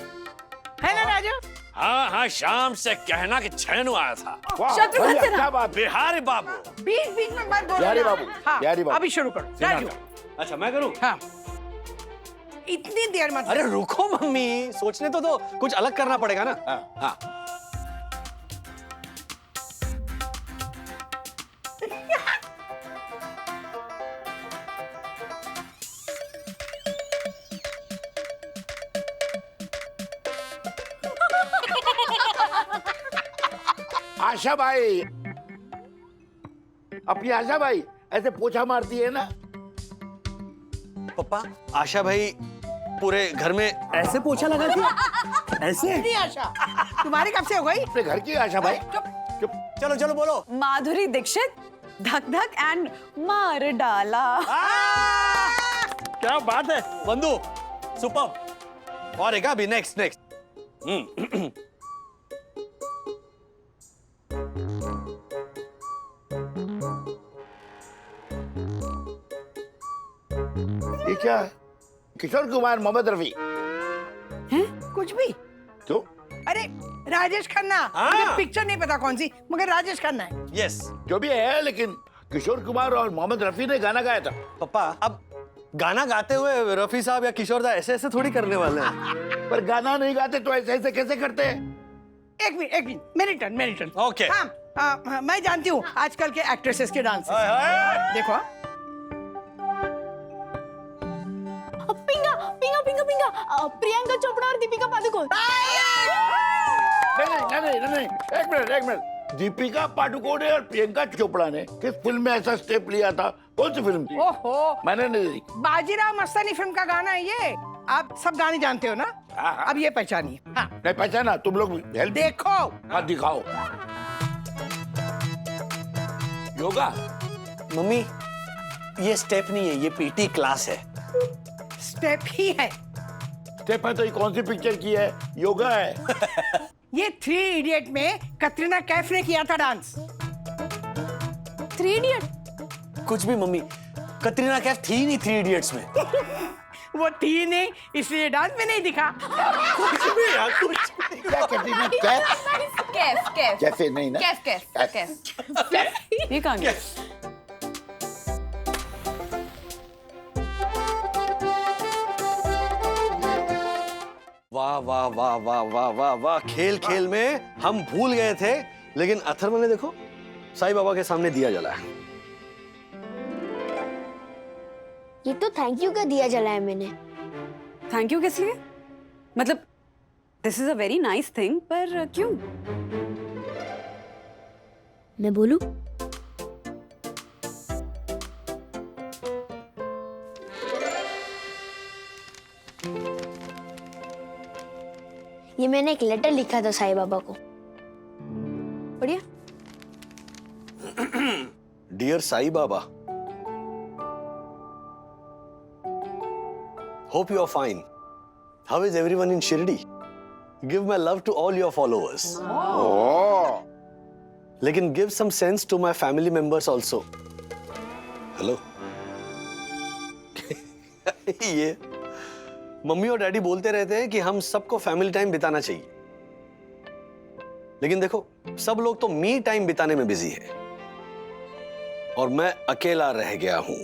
है ना राजू? हाँ हाँ, शाम से कहना कि छेनू आया था। वाह, शत्रुघ्न बढ़िया, सिन्हा। क्या बात है। बिहारी बाबू। बीच बीच में मत बोलो बिहारी ना। बाबू, हाँ, बिहारी बाबू। अभी शुरू करो राजू। अच्छा मैं करूँ? हाँ, इतनी देर मत। अरे रुको मम्मी, सोचने तो कुछ अलग करना पड़ेगा ना। हाँ। आशा भाई, अपनी आशा भाई ऐसे पोछा मारती है ना। पापा, आशा भाई पूरे घर में ऐसे पोछा लगाती है? ऐसे? नहीं आशा, तुम्हारी कब से हो गई? अपने घर की आशा भाई। चुप। चलो चलो बोलो। माधुरी दीक्षित, धक धक एंड मार डाला। क्या बात है बंधु, सुपर। और एक अभी नेक्स्ट। ये क्या है? किशोर कुमार, मोहम्मद रफी। कुछ भी। क्यों? अरे राजेश खन्ना। मुझे पिक्चर नहीं पता कौन सी, मगर राजेश खन्ना है। यस। जो भी है, लेकिन किशोर कुमार और मोहम्मद रफी ने गाना गाया था। पापा, अब गाना गाते हुए रफी साहब या किशोर दा ऐसे थोड़ी करने वाले हैं। पर गाना नहीं गाते तो ऐसे ऐसे कैसे करते हैं? एक मिनट, मेरी टर्न। ओके। हाँ, मैं जानती हूँ आजकल के एक्ट्रेसेस के डांस। देखो। पिंगा प्रियंका चोपड़ा और दीपिका पादुकोण। नहीं, एक मिनट। दीपिका पादुकोण और प्रियंका चोपड़ा ने किस फिल्म में ऐसा स्टेप लिया था? कौन सी फिल्म थी? ओहो, मैंने नहीं देखी। बाजीराव मस्तानी फिल्म का गाना है ये। आप सब गाने जानते हो ना? हाँ। अब ये पहचानिए। हाँ, नहीं पहचाना, तुम लोग हेल्प। देखो। हाँ, दिखाओ। योगा। मम्मी, ये स्टेप नहीं है, ये पीटी क्लास है। स्टेप ही है। स्टेप है तो ये कौन सी पिक्चर की है? योगा है। ये 3 इडियट में कटरीना कैफ ने किया था डांस। 3 इडियट? कुछ भी मम्मी, कतरीना कैफ थी नहीं 3 इडियट्स में। वो थी नहीं, इसलिए डांस में नहीं दिखा। कुछ भी यार, कुछ भी। क्या कटरीना कैफ? कैफ कैफे नहीं ना? कैफ। ये कहाँ गया? वाह वाह वाह वाह वाह वाह वाह, खेल खेल में हम भूल गए थे, लेकिन अथर्व ने देखो साईं बाबा के सामने दिया जलाया। ये तो थैंक यू का दिया जलाया मैंने। थैंक यू किस लिए? मतलब this is a very nice thing, पर क्यों? मैं बोलूं? ये मैंने एक लेटर लिखा था साईं बाबा को। बढ़िया। Dear Sai Baba, hope you are fine. How is everyone in Shirdi? Give my love to all your followers. लेकिन give some sense to my family members also. Hello. ये मम्मी और डैडी बोलते रहते हैं कि हम सबको फैमिली टाइम बिताना चाहिए, लेकिन देखो सब लोग तो मी टाइम बिताने में बिजी है और मैं अकेला रह गया हूं।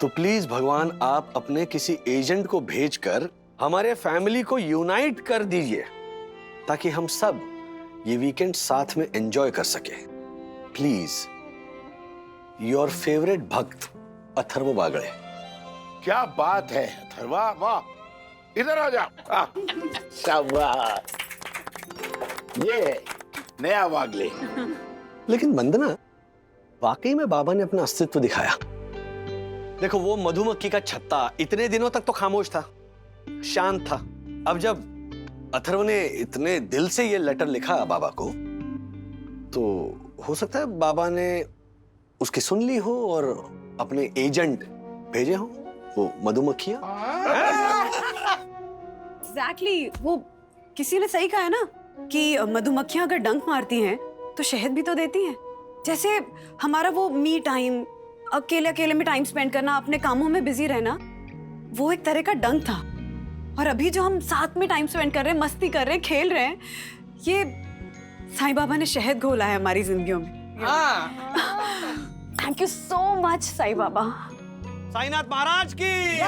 तो प्लीज भगवान, आप अपने किसी एजेंट को भेजकर हमारे फैमिली को यूनाइट कर दीजिए ताकि हम सब ये वीकेंड साथ में एंजॉय कर सके। प्लीज, योर फेवरेट भक्त अथर्व बागड़े। क्या बात है अथर्वा, वाह। इधर आ जा। शाबाश। ये नया वागले। लेकिन वंदना, वाकई में बाबा ने अपना अस्तित्व दिखाया। देखो वो मधुमक्खी का छत्ता इतने दिनों तक तो खामोश था, शांत था। अब जब अथर्व ने इतने दिल से ये लेटर लिखा बाबा को, तो हो सकता है बाबा ने उसकी सुन ली हो और अपने एजेंट भेजे हो, वो मधुमक्खियां। एग्जैक्टली, वो किसी ने सही कहा है ना कि मधुमक्खियां अगर डंक मारती हैं तो शहद भी तो देती हैं। जैसे हमारा वो मी टाइम अकेले अकेले में टाइम स्पेंड करना, अपने कामों में बिजी रहना, वो एक तरह का डंक था। और अभी जो हम साथ में टाइम स्पेंड कर रहे हैं, मस्ती कर रहे हैं, खेल रहे हैं, ये साईं बाबा ने शहद घोला है हमारी जिंदगियों में। Thank you so much Sai Baba. Sainath Maharaj की।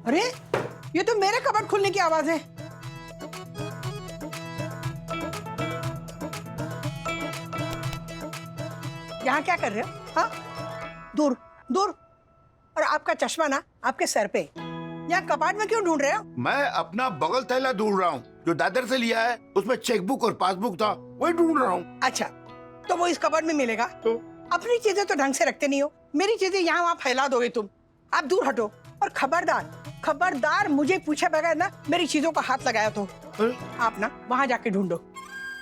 अरे ये तो मेरे कबर्ड खुलने की आवाज है। यहाँ क्या कर रहे हो? हाँ, दूर दूर। और आपका चश्मा ना आपके सर पे। यहाँ कबाड़ में क्यों ढूंढ रहे हो? मैं अपना बगल थैला ढूंढ रहा हूँ जो दादर से लिया है, उसमें चेकबुक और पासबुक था, वही ढूंढ रहा हूँ। अच्छा, तो वो इस कबाड़ में मिलेगा? तो अपनी चीजें तो ढंग से रखते नहीं हो, मेरी चीजें यहाँ वहाँ फैला दोगे तुम। आप दूर हटो। और खबरदार खबरदार, मुझे पूछे बगैर ना मेरी चीजों का हाथ लगाया तो आप ना वहाँ जाके ढूंढो।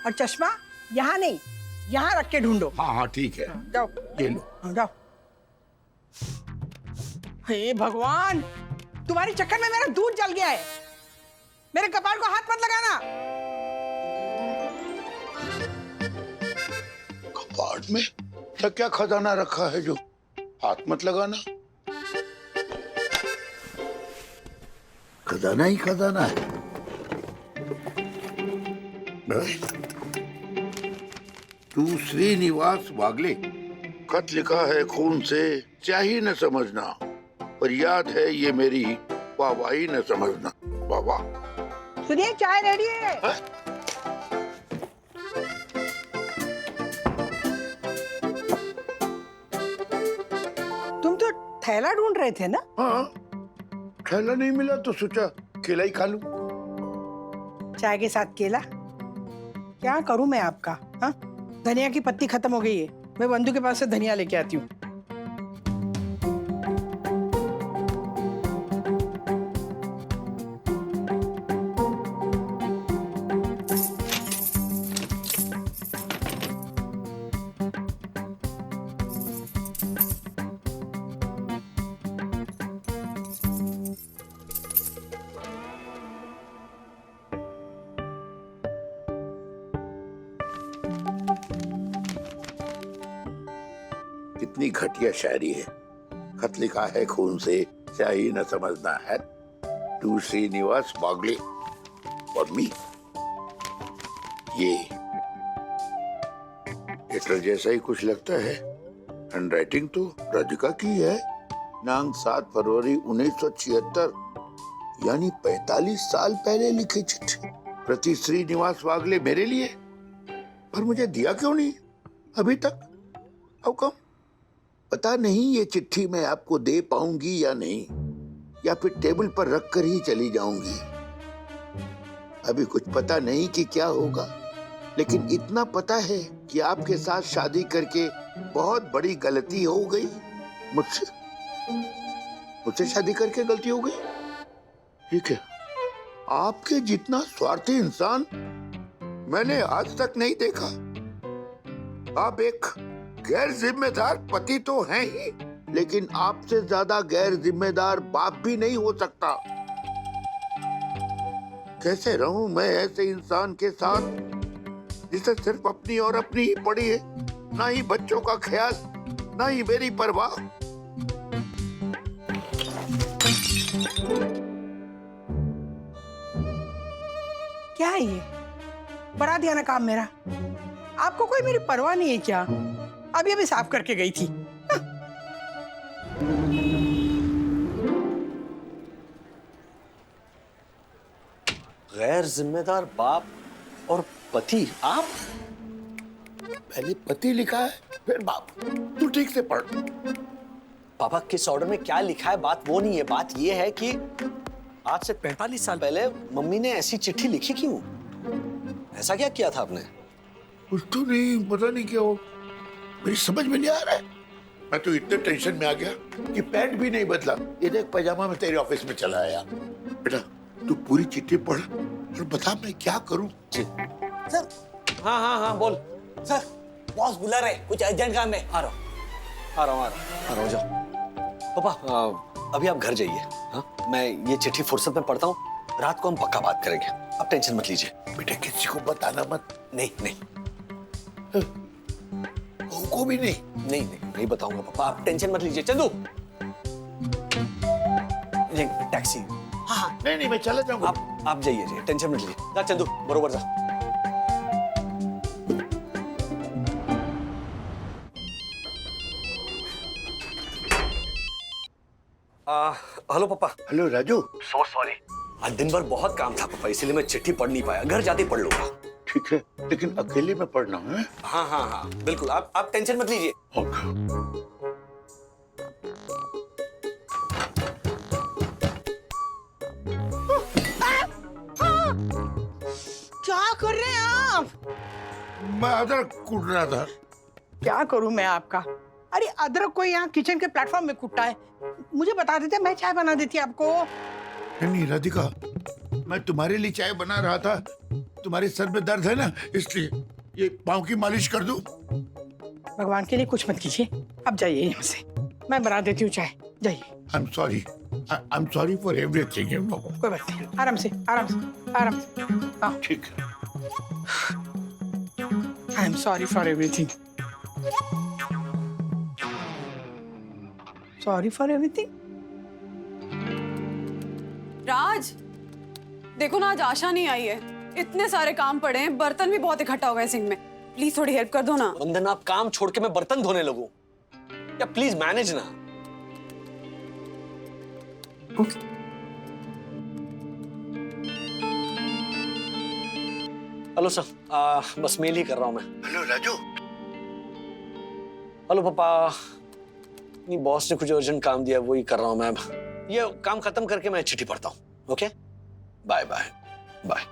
और चश्मा यहाँ नहीं, यहाँ रख के ढूंढो। हाँ हाँ ठीक है, जाओ ये लो। जाओ। हे भगवान, तुम्हारे चक्कर में मेरा दूध जल गया है। मेरे कपाल को हाथ मत लगाना। कपाट में तो क्या खजाना रखा है जो हाथ मत लगाना? खजाना ही खजाना है। तू श्रीनिवास वागले, खत लिखा है खून से, स्याही न समझना, पर याद है ये मेरी वाहवाही न समझना। वाह। सुनिए, चाय रेडी है। तुम तो थैला ढूंढ रहे थे ना? हाँ, थैला नहीं मिला तो सोचा केला ही खा लूं। चाय के साथ केला? क्या करूं मैं आपका? हाँ, धनिया की पत्ती खत्म हो गई है, मैं बंधु के पास से धनिया लेके आती हूँ। कितनी घटिया शायरी है। खत लिखा है खून से, स्याही न समझना है, तू श्रीनिवास वागले। और मी ये लेटर जैसा ही कुछ लगता है। हैंडराइटिंग तो राधिका की है। नांग 7 फरवरी 1976, यानी 45 साल पहले लिखी चिट्ठी। प्रति श्रीनिवास वागले मेरे लिए, पर मुझे दिया क्यों नहीं अभी तक? How come? पता नहीं ये चिट्ठी मैं आपको दे पाऊंगी या नहीं, या फिर टेबल पर रख कर ही चली जाऊंगी। अभी कुछ पता नहीं कि क्या होगा, लेकिन इतना पता है कि आपके साथ शादी करके बहुत बड़ी गलती हो गई। मुझसे शादी करके गलती हो गई? ठीक है, आपके जितना स्वार्थी इंसान मैंने आज तक नहीं देखा। आप एक गैर जिम्मेदार पति तो हैं ही, लेकिन आपसे ज्यादा गैर जिम्मेदार बाप भी नहीं हो सकता। कैसे रहूं मैं ऐसे इंसान के साथ जिसे सिर्फ अपनी और अपनी ही पड़ी है, ना ही बच्चों का ख्याल, ना ही मेरी परवाह। क्या है ये? बड़ा दिया ना काम मेरा। आपको कोई मेरी परवाह नहीं है क्या? अभी अभी साफ करके गई थी। गैर जिम्मेदार बाप और पति, आप? पहले पति लिखा है, फिर बाप। तू ठीक से पढ़। पापा, किस ऑर्डर में क्या लिखा है बात वो नहीं है। बात ये है कि आज से 45 साल पहले मम्मी ने ऐसी चिट्ठी लिखी क्यों? ऐसा क्या किया था आपने? कुछ तो नहीं, पता नहीं क्या हो, मेरी समझ में नहीं आ रहा है। मैं तो इतने टेंशन में आ गया कि पैंट भी नहीं बदला। ये देख, पैजामा में तेरे ऑफिस में चला आया। बेटा तू पूरी चिट्ठी पढ़ और बता मैं क्या करूं। सर, हाँ हाँ हाँ बोल। सर बॉस बुला रहे, कुछ अर्जेंट काम है। आ रहा हूँ जाओ। पापा अभी आप घर जाइए। हाँ मैं ये चिट्ठी फुर्सत में पढ़ता हूँ, रात को हम पक्का बात करेंगे, आप टेंशन मत लीजिए। बेटे किसी को बताना मत। नहीं नहीं बहू को भी नहीं। नहीं बताऊंगा पापा, आप टेंशन मत लीजिए। चंदू ये टैक्सी। हाँ नहीं मैं चला जाऊंगा। आप जाइए, टेंशन मत लीजिए। जा चंदू बरोबर जा। हेलो पापा। हेलो राजू। सो सॉरी, आज दिन भर बहुत काम था पापा, इसीलिए मैं चिट्ठी पढ़ नहीं पाया। घर जाते पढ़ लूंगा। ठीक है लेकिन अकेले में पढ़ना है। हाँ बिल्कुल, आप टेंशन मत लीजिए। क्या कर रहे हैं आप? मैं अदरक कूट रहा था। क्या करूं मैं आपका? अरे अदरक को यहाँ किचन के प्लेटफॉर्म में कुटा है, मुझे बता देते, मैं चाय बना देती आपको। नहीं राधिका, मैं तुम्हारे लिए चाय बना रहा था। तुम्हारे सर में दर्द है ना, इसलिए ये पाँव की मालिश कर दूं। भगवान के लिए कुछ मत कीजिए, अब जाइए यहाँ से, मैं बना देती हूँ चाय, जाइए। I am sorry for everything. कोई बात नहीं, आराम से। हाँ ठीक है। I am sorry for everything. Sorry for everything. Raj देखो ना, आज आशा नहीं आई है, इतने सारे काम पड़े हैं, बर्तन भी बहुत इकट्ठा हो गए सिंक में, प्लीज थोड़ी हेल्प कर दो ना। वंदना आप काम छोड़ के मैं बर्तन धोने लगूं या प्लीज मैनेज ना। हेलो सर, बस मेल ही कर रहा हूं मैं। हेलो राजू। हेलो पापा, नहीं बॉस ने कुछ अर्जेंट काम दिया, वही कर रहा हूं मैं। ये काम खत्म करके मैं चिट्ठी पढ़ता हूं। Okay bye bye bye.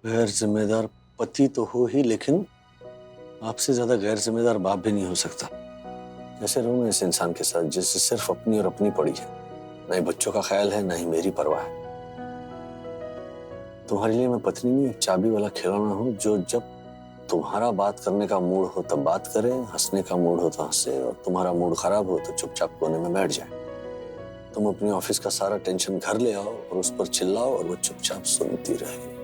गैर जिम्मेदार पति तो हो ही, लेकिन आपसे ज्यादा गैर जिम्मेदार बाप भी नहीं हो सकता। कैसे रहूं मैं इस इंसान के साथ जिससे सिर्फ अपनी और अपनी पड़ी है, ना ही बच्चों का ख्याल है, ना ही मेरी परवाह है। तुम्हारे लिए मैं पत्नी नहीं, चाबी वाला खिलौना हूं जो जब तुम्हारा बात करने का मूड हो तब बात करे, हंसने का मूड हो तो हंसे, और तुम्हारा मूड खराब हो तो चुपचाप कोने में बैठ जाए। तुम अपनी ऑफिस का सारा टेंशन घर ले आओ और उस पर चिल्लाओ और वो चुपचाप सुनती रहे।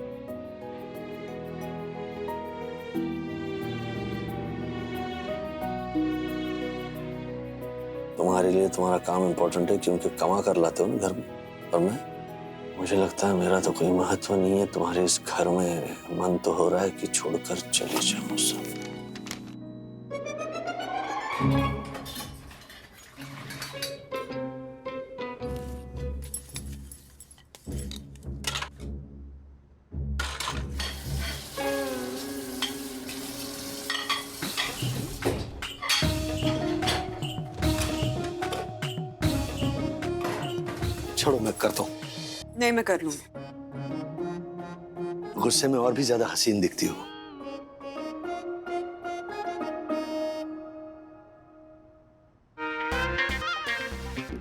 तुम्हारे लिए तुम्हारा काम इंपॉर्टेंट है क्योंकि कमा कर लाते हो ना घर में, और मुझे लगता है मेरा तो कोई महत्व नहीं है तुम्हारे इस घर में। मन तो हो रहा है कि छोड़कर चले जाऊं सब। छोड़ो मैं करता हूं। नहीं मैं कर लूंगी। गुस्से में और भी ज्यादा हसीन दिखती हो।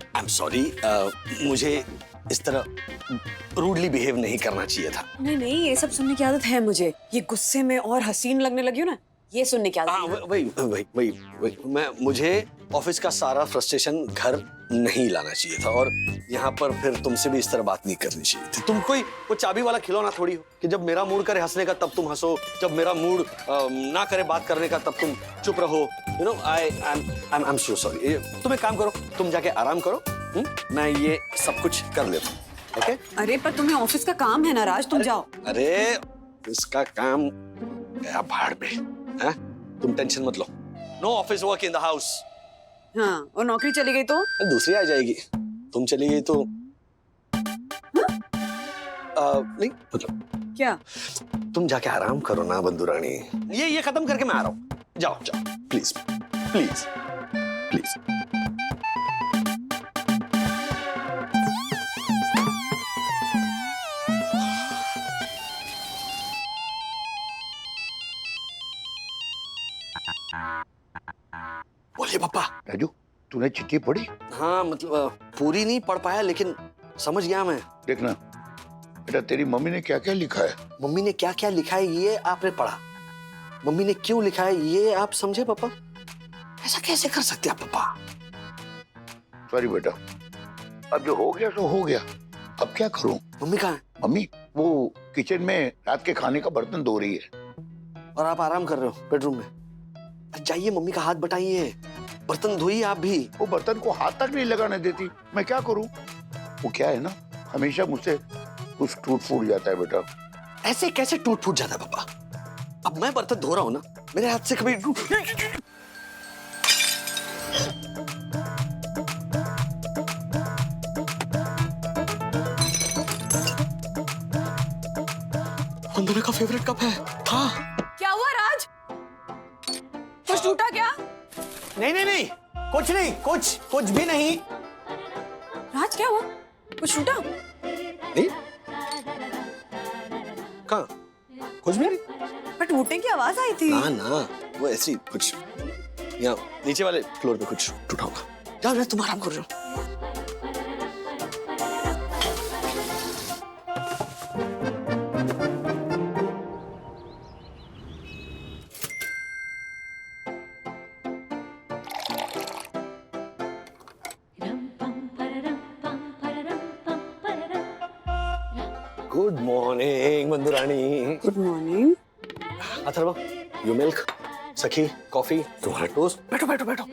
आई एम सॉरी, मुझे इस तरह रूडली बिहेव नहीं करना चाहिए था। नहीं ये सब सुनने की आदत है मुझे, ये गुस्से में और हसीन लगने लगी हो ना, ये सुनने की आदत है। वही मुझे ऑफिस का सारा फ्रस्ट्रेशन घर नहीं लाना चाहिए था, और यहाँ पर फिर तुमसे भी इस तरह बात नहीं करनी चाहिए थी। तुम कोई वो चाबी वाला खिलौना थोड़ी हो कि जब मेरा मूड करे हंसने का तब तुम हंसो, जब मेरा मूड ना करे बात करने का तब तुम चुप रहो। You know I am so sorry. तुम एक काम करो, तुम जाके आराम करो, मैं ये सब कुछ कर लेता हूँ। ओके? अरे पर तुम्हें ऑफिस का काम है ना राज, तुम जाओ। अरे इसका काम गया भाड़ में, हैं? तुम टेंशन मत लो। No office work in the house. हाँ, और नौकरी चली गई तो दूसरी आ जाएगी। तुम चली गई तो नहीं मतलब क्या? तुम जाके आराम करो ना बंधु रानी। ये खत्म करके मैं आ रहा हूँ। जाओ जाओ प्लीज प्लीज प्लीज। बोलिए पापा। राजू तूने चिट्ठी पढ़ी? हाँ मतलब पूरी नहीं पढ़ पाया, लेकिन समझ गया मैं। देखना बेटा, तेरी मम्मी ने क्या क्या लिखा है। मम्मी ने क्या क्या लिखा है ये आपने पढ़ा, मम्मी ने क्यों लिखा है ये आप समझे पापा? ऐसा कैसे कर सकते हैं पापा? सॉरी बेटा, अब जो हो गया सो हो गया, अब क्या करूं? मम्मी कहाँ है? मम्मी वो किचन में रात के खाने का बर्तन धो रही है। और आप आराम कर रहे हो बेडरूम में? जाइए मम्मी का हाथ बटाइए, बर्तन धोइए आप भी। वो बर्तन को हाथ तक नहीं लगाने देती, मैं क्या करूं? वो क्या है ना, हमेशा मुझसे कुछ टूट फूट जाता है बेटा। ऐसे कैसे टूट फूट जाता है पापा? अब मैं बर्तन धो रहा हूं ना, मेरे हाथ से कभी वंदना का फेवरेट कप है था। क्या हुआ राज? कुछ टूटा क्या? नहीं नहीं नहीं, कुछ भी नहीं। राज क्या हुआ? कुछ टूटा? नहीं कहाँ, कुछ भी नहीं। पर टूटने की आवाज आई थी। ना ना, वो ऐसी कुछ यहाँ नीचे वाले फ्लोर पे कुछ टूटा होगा। जाओ जाओ, तुम आराम कर रहे हो। Good morning Mandurani. Good morning. Atharva, you milk, Sakhi coffee, तुम्हारा टोस्ट। बैठो बैठो बैठो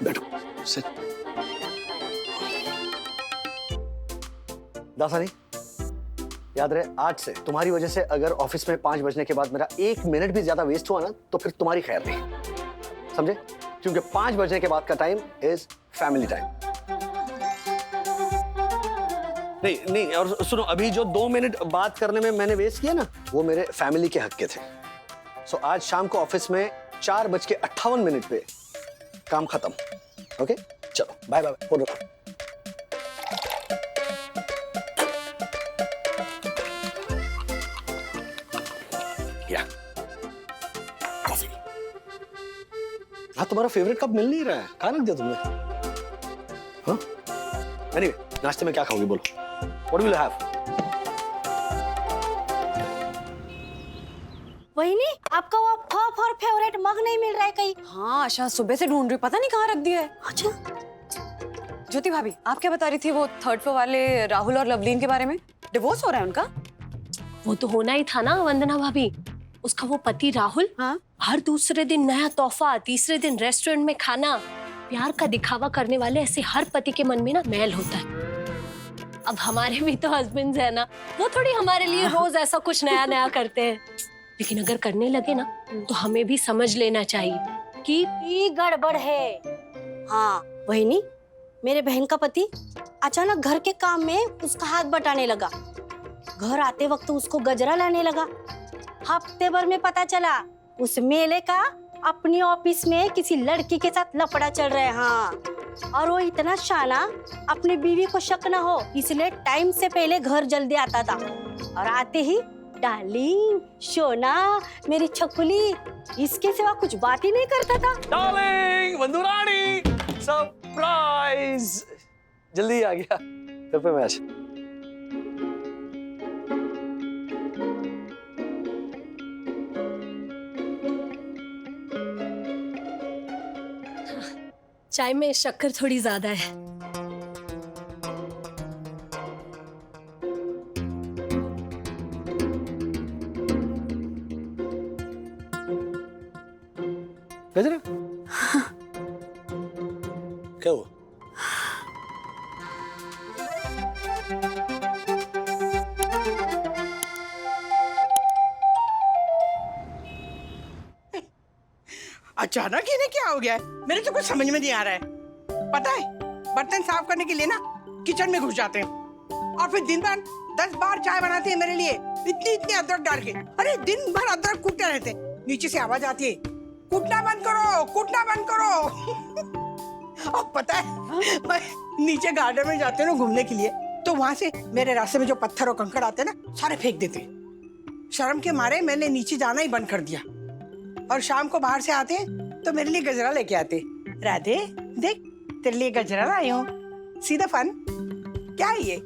बैठो, सिट। दासानी, याद रहे आज से तुम्हारी वजह से अगर ऑफिस में 5 बजने के बाद मेरा 1 मिनट भी ज्यादा वेस्ट हुआ ना, तो फिर तुम्हारी खैर नहीं, समझे? क्योंकि 5 बजने के बाद का टाइम इज फैमिली टाइम। नहीं, और सुनो, अभी जो 2 मिनट बात करने में मैंने वेस्ट किया ना, वो मेरे फैमिली के हक के थे। सो आज शाम को ऑफिस में 4:58 पे काम खत्म। ओके, चलो बाय बाय, फोन रखो। या कॉफी। हाँ, तुम्हारा फेवरेट कप मिल नहीं रहा है, कहाँ रख दिया तुमने? हाँ, एनीवे, नाश्ते में क्या खाओगी बोलो? What will you have? वहीनी, आपका वो फॉप और फेवरेट मग नहीं मिल रहा है कहीं? हाँ आशा, सुबह से ढूंढ रही, पता नहीं कहाँ रख दिया है। अच्छा, ज्योति भाभी, आप क्या बता रही थी वो 3rd फ्लोर वाले राहुल और लवलीन के बारे में? डिवोर्स हो रहा है उनका? वो तो होना ही था ना वंदना भाभी। उसका वो पति राहुल, हाँ? हर दूसरे दिन नया तोहफा, तीसरे दिन रेस्टोरेंट में खाना, प्यार का दिखावा करने वाले ऐसे हर पति के मन में ना मैल होता है। अब हमारे भी तो हस्बैंड्स है ना, वो थोड़ी हमारे लिए रोज ऐसा कुछ नया नया करते हैं। लेकिन अगर करने लगे ना, तो हमें भी समझ लेना चाहिए कि ये गड़बड़ है। हाँ वहीनी, मेरे बहन का पति अचानक घर के काम में उसका हाथ बटाने लगा। घर आते वक्त उसको गजरा लाने लगा। हफ्ते भर में पता चला उस मेले का अपनी ऑफिस में किसी लड़की के साथ लफड़ा चल रहा है। हाँ, और वो इतना शाना, अपनी बीवी को शक न हो इसलिए टाइम से पहले घर जल्दी आता था, और आते ही डार्लिंग, सोना, मेरी छकुली, इसके सिवा कुछ बात ही नहीं करता था। डार्लिंग, मंदुरानी, सरप्राइज, जल्दी आ गया घर पे मैच। चाय में शक्कर थोड़ी ज्यादा है। गजरा? क्या हुआ? अचानक इन्हें क्या हो गया है? मेरे तो कुछ समझ में नहीं आ रहा है। पता है, बर्तन साफ करने के लिए ना किचन में घुस जाते हैं, और फिर दिन भर 10 बार चाय बनाते हैं मेरे लिए, इतनी अदरक डाल के। अरे दिन भर अदरक कूटते रहते हैं। नीचे से आवाज आती है, कूटना बंद करो, कूटना बंद करो। और पता है, मैं नीचे गार्डन में जाते हैं ना घूमने के लिए, तो वहां से मेरे रास्ते में जो पत्थर और कंकड़ आते हैं ना, सारे फेंक देते हैं। शर्म के मारे मैंने नीचे जाना ही बंद कर दिया। और शाम को बाहर से आते तो मेरे लिए गजरा लेके आते। राधे, देख तेरे लिए गजरा लाई हूँ। सीधा फन। क्या है ये?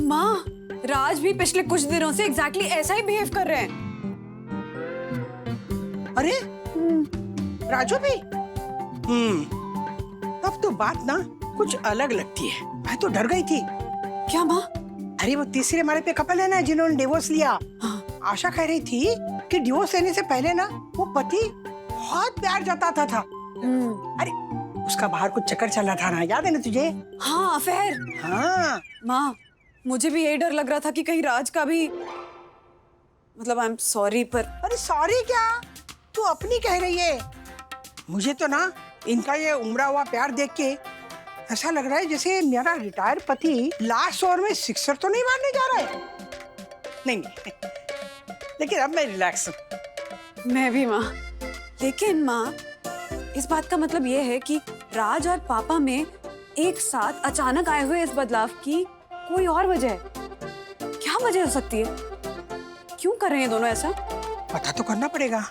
माँ, राज भी पिछले कुछ दिनों से एग्जैक्टली ऐसा ही बिहेव कर रहे हैं। अरे राजू भी? तब तो बात ना कुछ अलग लगती है। मैं तो डर गई थी। क्या माँ? अरे वो तीसरे माले पे कपल है ना जिन्होंने डिवोर्स लिया। आशा कह रही थी कि डिवोर्स लेने से पहले ना वो पति बहुत प्यार जताता था। अरे उसका बाहर कुछ चक्कर चला था ना, याद है ना तुझे? हाँ, अफेयर। हाँ माँ, मुझे भी यही डर लग रहा था कि कहीं राज का भी, मतलब आई एम सॉरी पर। अरे सॉरी क्या, तू अपनी कह रही है। मुझे तो ना इनका ये उमड़ा हुआ प्यार देख के ऐसा लग रहा है जैसे मेरा रिटायर्ड पति लास्ट ओवर में सिक्सर तो नहीं मारने जा रहा है। नहीं लेकिन अब मैं रिलैक्स हूँ। मैं भी माँ। लेकिन माँ, इस बात का मतलब ये है कि राज और पापा में एक साथ अचानक आए हुए इस बदलाव की कोई और वजह है। क्या वजह हो सकती है? क्यों कर रहे हैं दोनों ऐसा? पता तो करना पड़ेगा।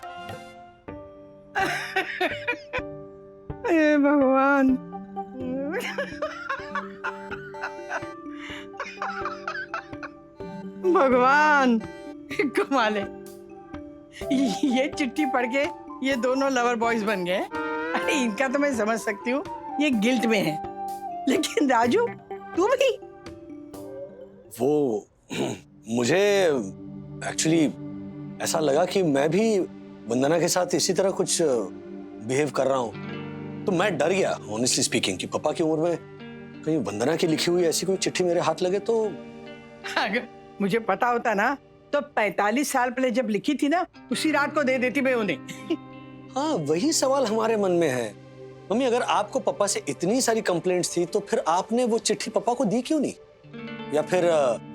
हे भगवान। भगवान कमाल है। ये चिट्ठी पढ़ के ये दोनों लवर बॉयज बन गए। अरे इनका तो मैं समझ सकती हूँ, ये गिल्ट में है। लेकिन राजू तू भी? वो मुझे एक्चुअली ऐसा लगा कि मैं भी वंदना के साथ इसी तरह कुछ बिहेव कर रहा हूँ, तो मैं डर गया ऑनेस्टली स्पीकिंग कि पापा की उम्र में कहीं वंदना की लिखी हुई ऐसी कोई चिट्ठी मेरे हाथ लगे तो। अगर मुझे पता होता ना तो 45 साल पहले जब लिखी थी ना उसी रात को दे देती मैं उन्हें। हाँ, वही सवाल हमारे मन में है। मम्मी, अगर आपको पापा से इतनी सारी कंप्लेंट्स थी तो फिर आपने वो चिट्ठी पापा को दी क्यों नहीं? या फिर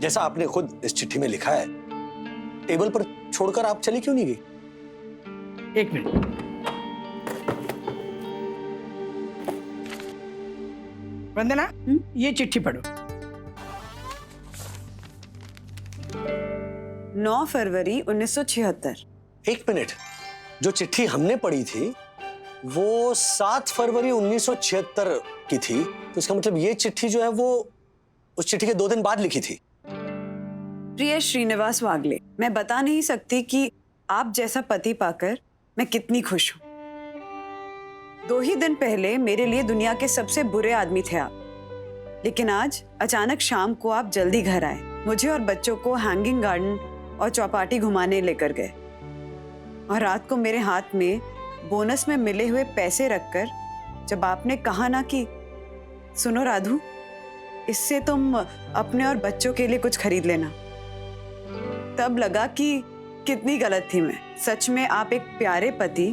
जैसा आपने खुद इस चिट्ठी में लिखा है, टेबल पर छोड़कर आप चली क्यों नहीं गई? एक मिनट। वंदना, ये चिट्ठी पढ़ो। 9 फरवरी 1976। एक मिनट, जो चिट्ठी हमने पढ़ी थी वो 7 फरवरी 1976 की थी, तो इसका मतलब ये चिट्ठी जो है वो उस चिट्ठी के 2 दिन बाद लिखी थी। प्रिय श्रीनिवास वागले, मैं बता नहीं सकती कि आप जैसा पति पाकर मैं कितनी खुश हूँ। 2 ही दिन पहले मेरे लिए दुनिया के सबसे बुरे आदमी थे आप, लेकिन आज अचानक शाम को आप जल्दी घर आए, मुझे और बच्चों को हैंगिंग गार्डन और चौपाटी घुमाने लेकर गए, और रात को मेरे हाथ में बोनस में मिले हुए पैसे रखकर जब आपने कहा ना कि सुनो राधू, इससे तुम अपने और बच्चों के लिए कुछ खरीद लेना, तब लगा कि कितनी गलत थी मैं। सच में आप एक प्यारे पति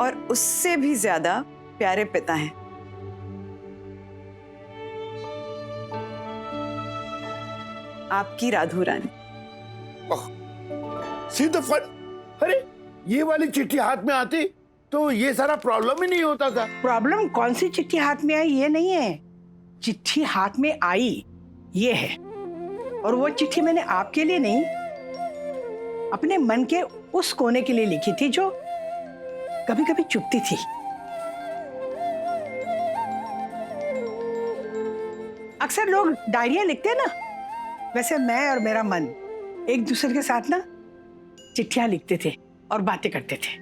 और उससे भी ज्यादा प्यारे पिता हैं। आपकी राधू रानी। सीधा फन। अरे ये वाली चिट्ठी हाथ में आती तो ये सारा प्रॉब्लम ही नहीं होता था। प्रॉब्लम कौन सी चिट्ठी हाथ में आई ये नहीं है, चिट्ठी हाथ में आई ये है। और वो चिट्ठी मैंने आपके लिए नहीं, अपने मन के उस कोने के लिए लिखी थी जो कभी कभी चुपती थी। अक्सर लोग डायरिया लिखते हैं ना, वैसे मैं और मेरा मन एक दूसरे के साथ ना चिट्ठियां लिखते थे और बातें करते थे,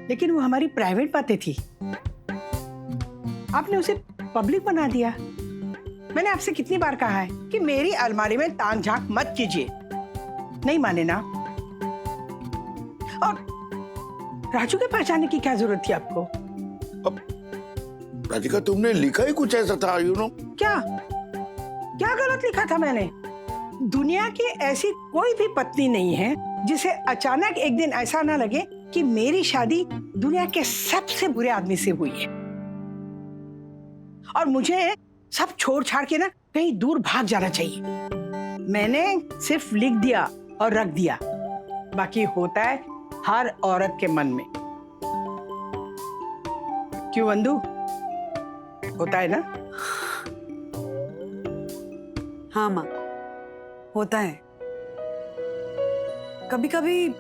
लेकिन वो हमारी प्राइवेट बातें थी। आपने उसे पब्लिक बना दिया। मैंने आपसे कितनी बार कहा है कि मेरी अलमारी में ताक झांक मत कीजिए, नहीं माने ना। और राजू के पहचानने की क्या जरूरत थी आपको? अब राधिका, तुमने लिखा ही कुछ ऐसा था, यू नो। क्या क्या गलत लिखा था मैंने? दुनिया की ऐसी कोई भी पत्नी नहीं है जिसे अचानक एक दिन ऐसा ना लगे कि मेरी शादी दुनिया के सबसे बुरे आदमी से हुई है और मुझे सब छोड़ छाड़ के ना कहीं दूर भाग जाना चाहिए। मैंने सिर्फ लिख दिया और रख दिया, बाकी होता है हर औरत के मन में। क्यों वंदू, होता है ना? हाँ माँ, होता है। कभी कभी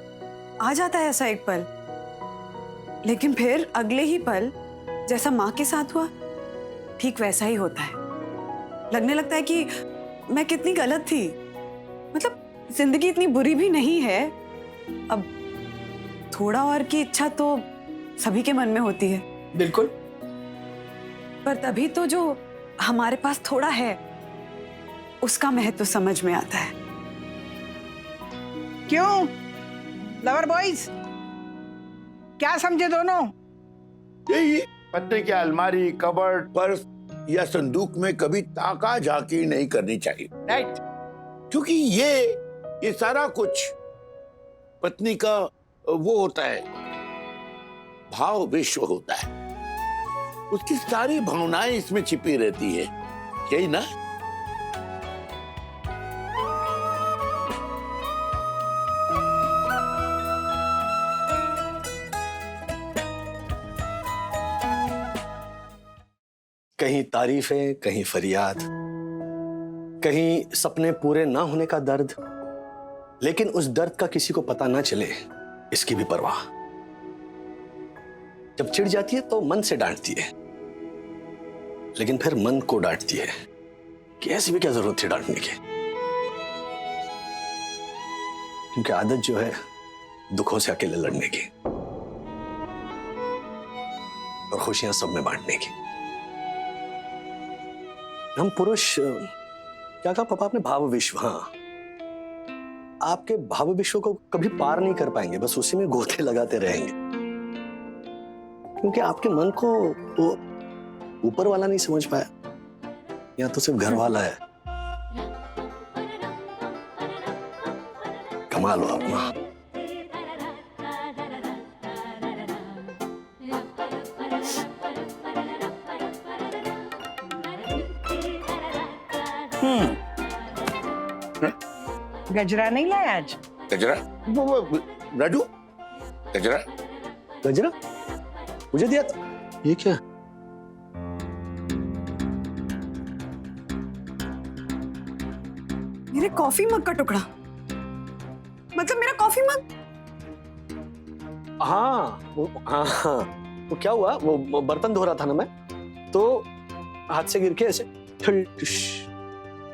आ जाता है ऐसा एक पल, लेकिन फिर अगले ही पल जैसा माँ के साथ हुआ ठीक वैसा ही होता है। लगने लगता है कि मैं कितनी गलत थी। मतलब जिंदगी इतनी बुरी भी नहीं है। अब थोड़ा और की इच्छा तो सभी के मन में होती है। बिल्कुल। पर तभी तो जो हमारे पास थोड़ा है उसका महत्व समझ में आता है। क्यों लवर बॉयज, क्या समझे दोनों? यही पत्ते की अलमारी, कबर्ड, पर्स या संदूक में कभी ताका झाकी नहीं करनी चाहिए, राइट? क्योंकि ये सारा कुछ पत्नी का वो होता है, भाव विश्व होता है। उसकी सारी भावनाएं इसमें छिपी रहती है, यही ना? कहीं तारीफें, कहीं फरियाद, कहीं सपने पूरे ना होने का दर्द, लेकिन उस दर्द का किसी को पता ना चले इसकी भी परवाह। जब चिढ़ जाती है तो मन से डांटती है, लेकिन फिर मन को डांटती है कि ऐसी भी क्या जरूरत थी डांटने की। क्योंकि आदत जो है दुखों से अकेले लड़ने की और खुशियां सब में बांटने की। हम पुरुष, क्या कहा पापा आपने, भाव विश्व। हाँ, आपके भाव विश्व को कभी पार नहीं कर पाएंगे, बस उसी में गोते लगाते रहेंगे। क्योंकि आपके मन को वो ऊपर वाला नहीं समझ पाया, या तो सिर्फ घर वाला है। कमाल हो आप मां। गजरा नहीं लाया आज? गजरा? वो राजू, गजरा? गजरा मुझे दिया था। ये क्या? मेरे कॉफी मग का टुकड़ा, मतलब मेरा कॉफी मग। हाँ वो क्या हुआ, वो बर्तन धो रहा था ना मैं, तो हाथ से गिर के ऐसे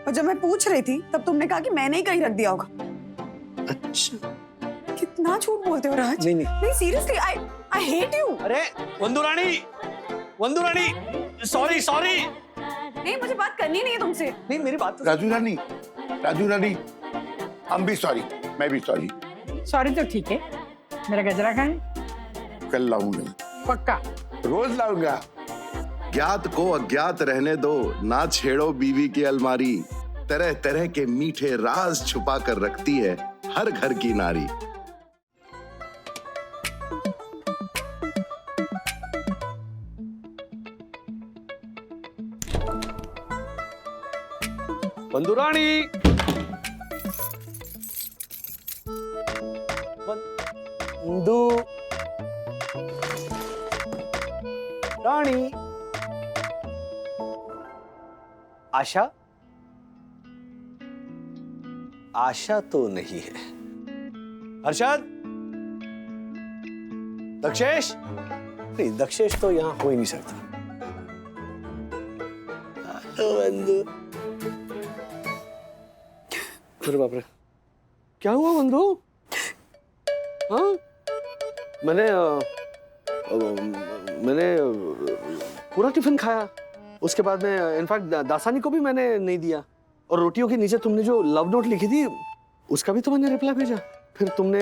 और जब मैं पूछ रही थी तब तुमने कहा कि मैंने ही कहीं रख दिया होगा। अच्छा, कितना झूठ बोलते हो राज। नहीं सीरियसली, आई हेट यू। अरे वंदू रानी, सॉरी। नहीं, मुझे बात करनी नहीं है तुमसे। नहीं, मेरी बात तो राजू रानी, हम भी सॉरी, मैं भी सॉरी। सॉरी तो ठीक है, मेरा गजरा कहाँ है? कल लाऊंगा, पक्का रोज लाऊंगा। ज्ञात को अज्ञात रहने दो, ना छेड़ो बीवी की अलमारी। तरह तरह के मीठे राज छुपा कर रखती है हर घर की नारी। बंधु रानी, बंधु रानी। आशा तो नहीं है। हर्षद, दक्षेश, नहीं दक्षेश तो यहां हो ही नहीं सकता। बंधु, अरे बाप रे, क्या हुआ बंधु? हाँ, मैंने पूरा टिफिन खाया, उसके बाद में इनफैक्ट दासानी को भी मैंने नहीं दिया, और रोटियों के नीचे तुमने जो लव नोट लिखी थी उसका भी तो मैंने रिप्लाई भेजा। फिर तुमने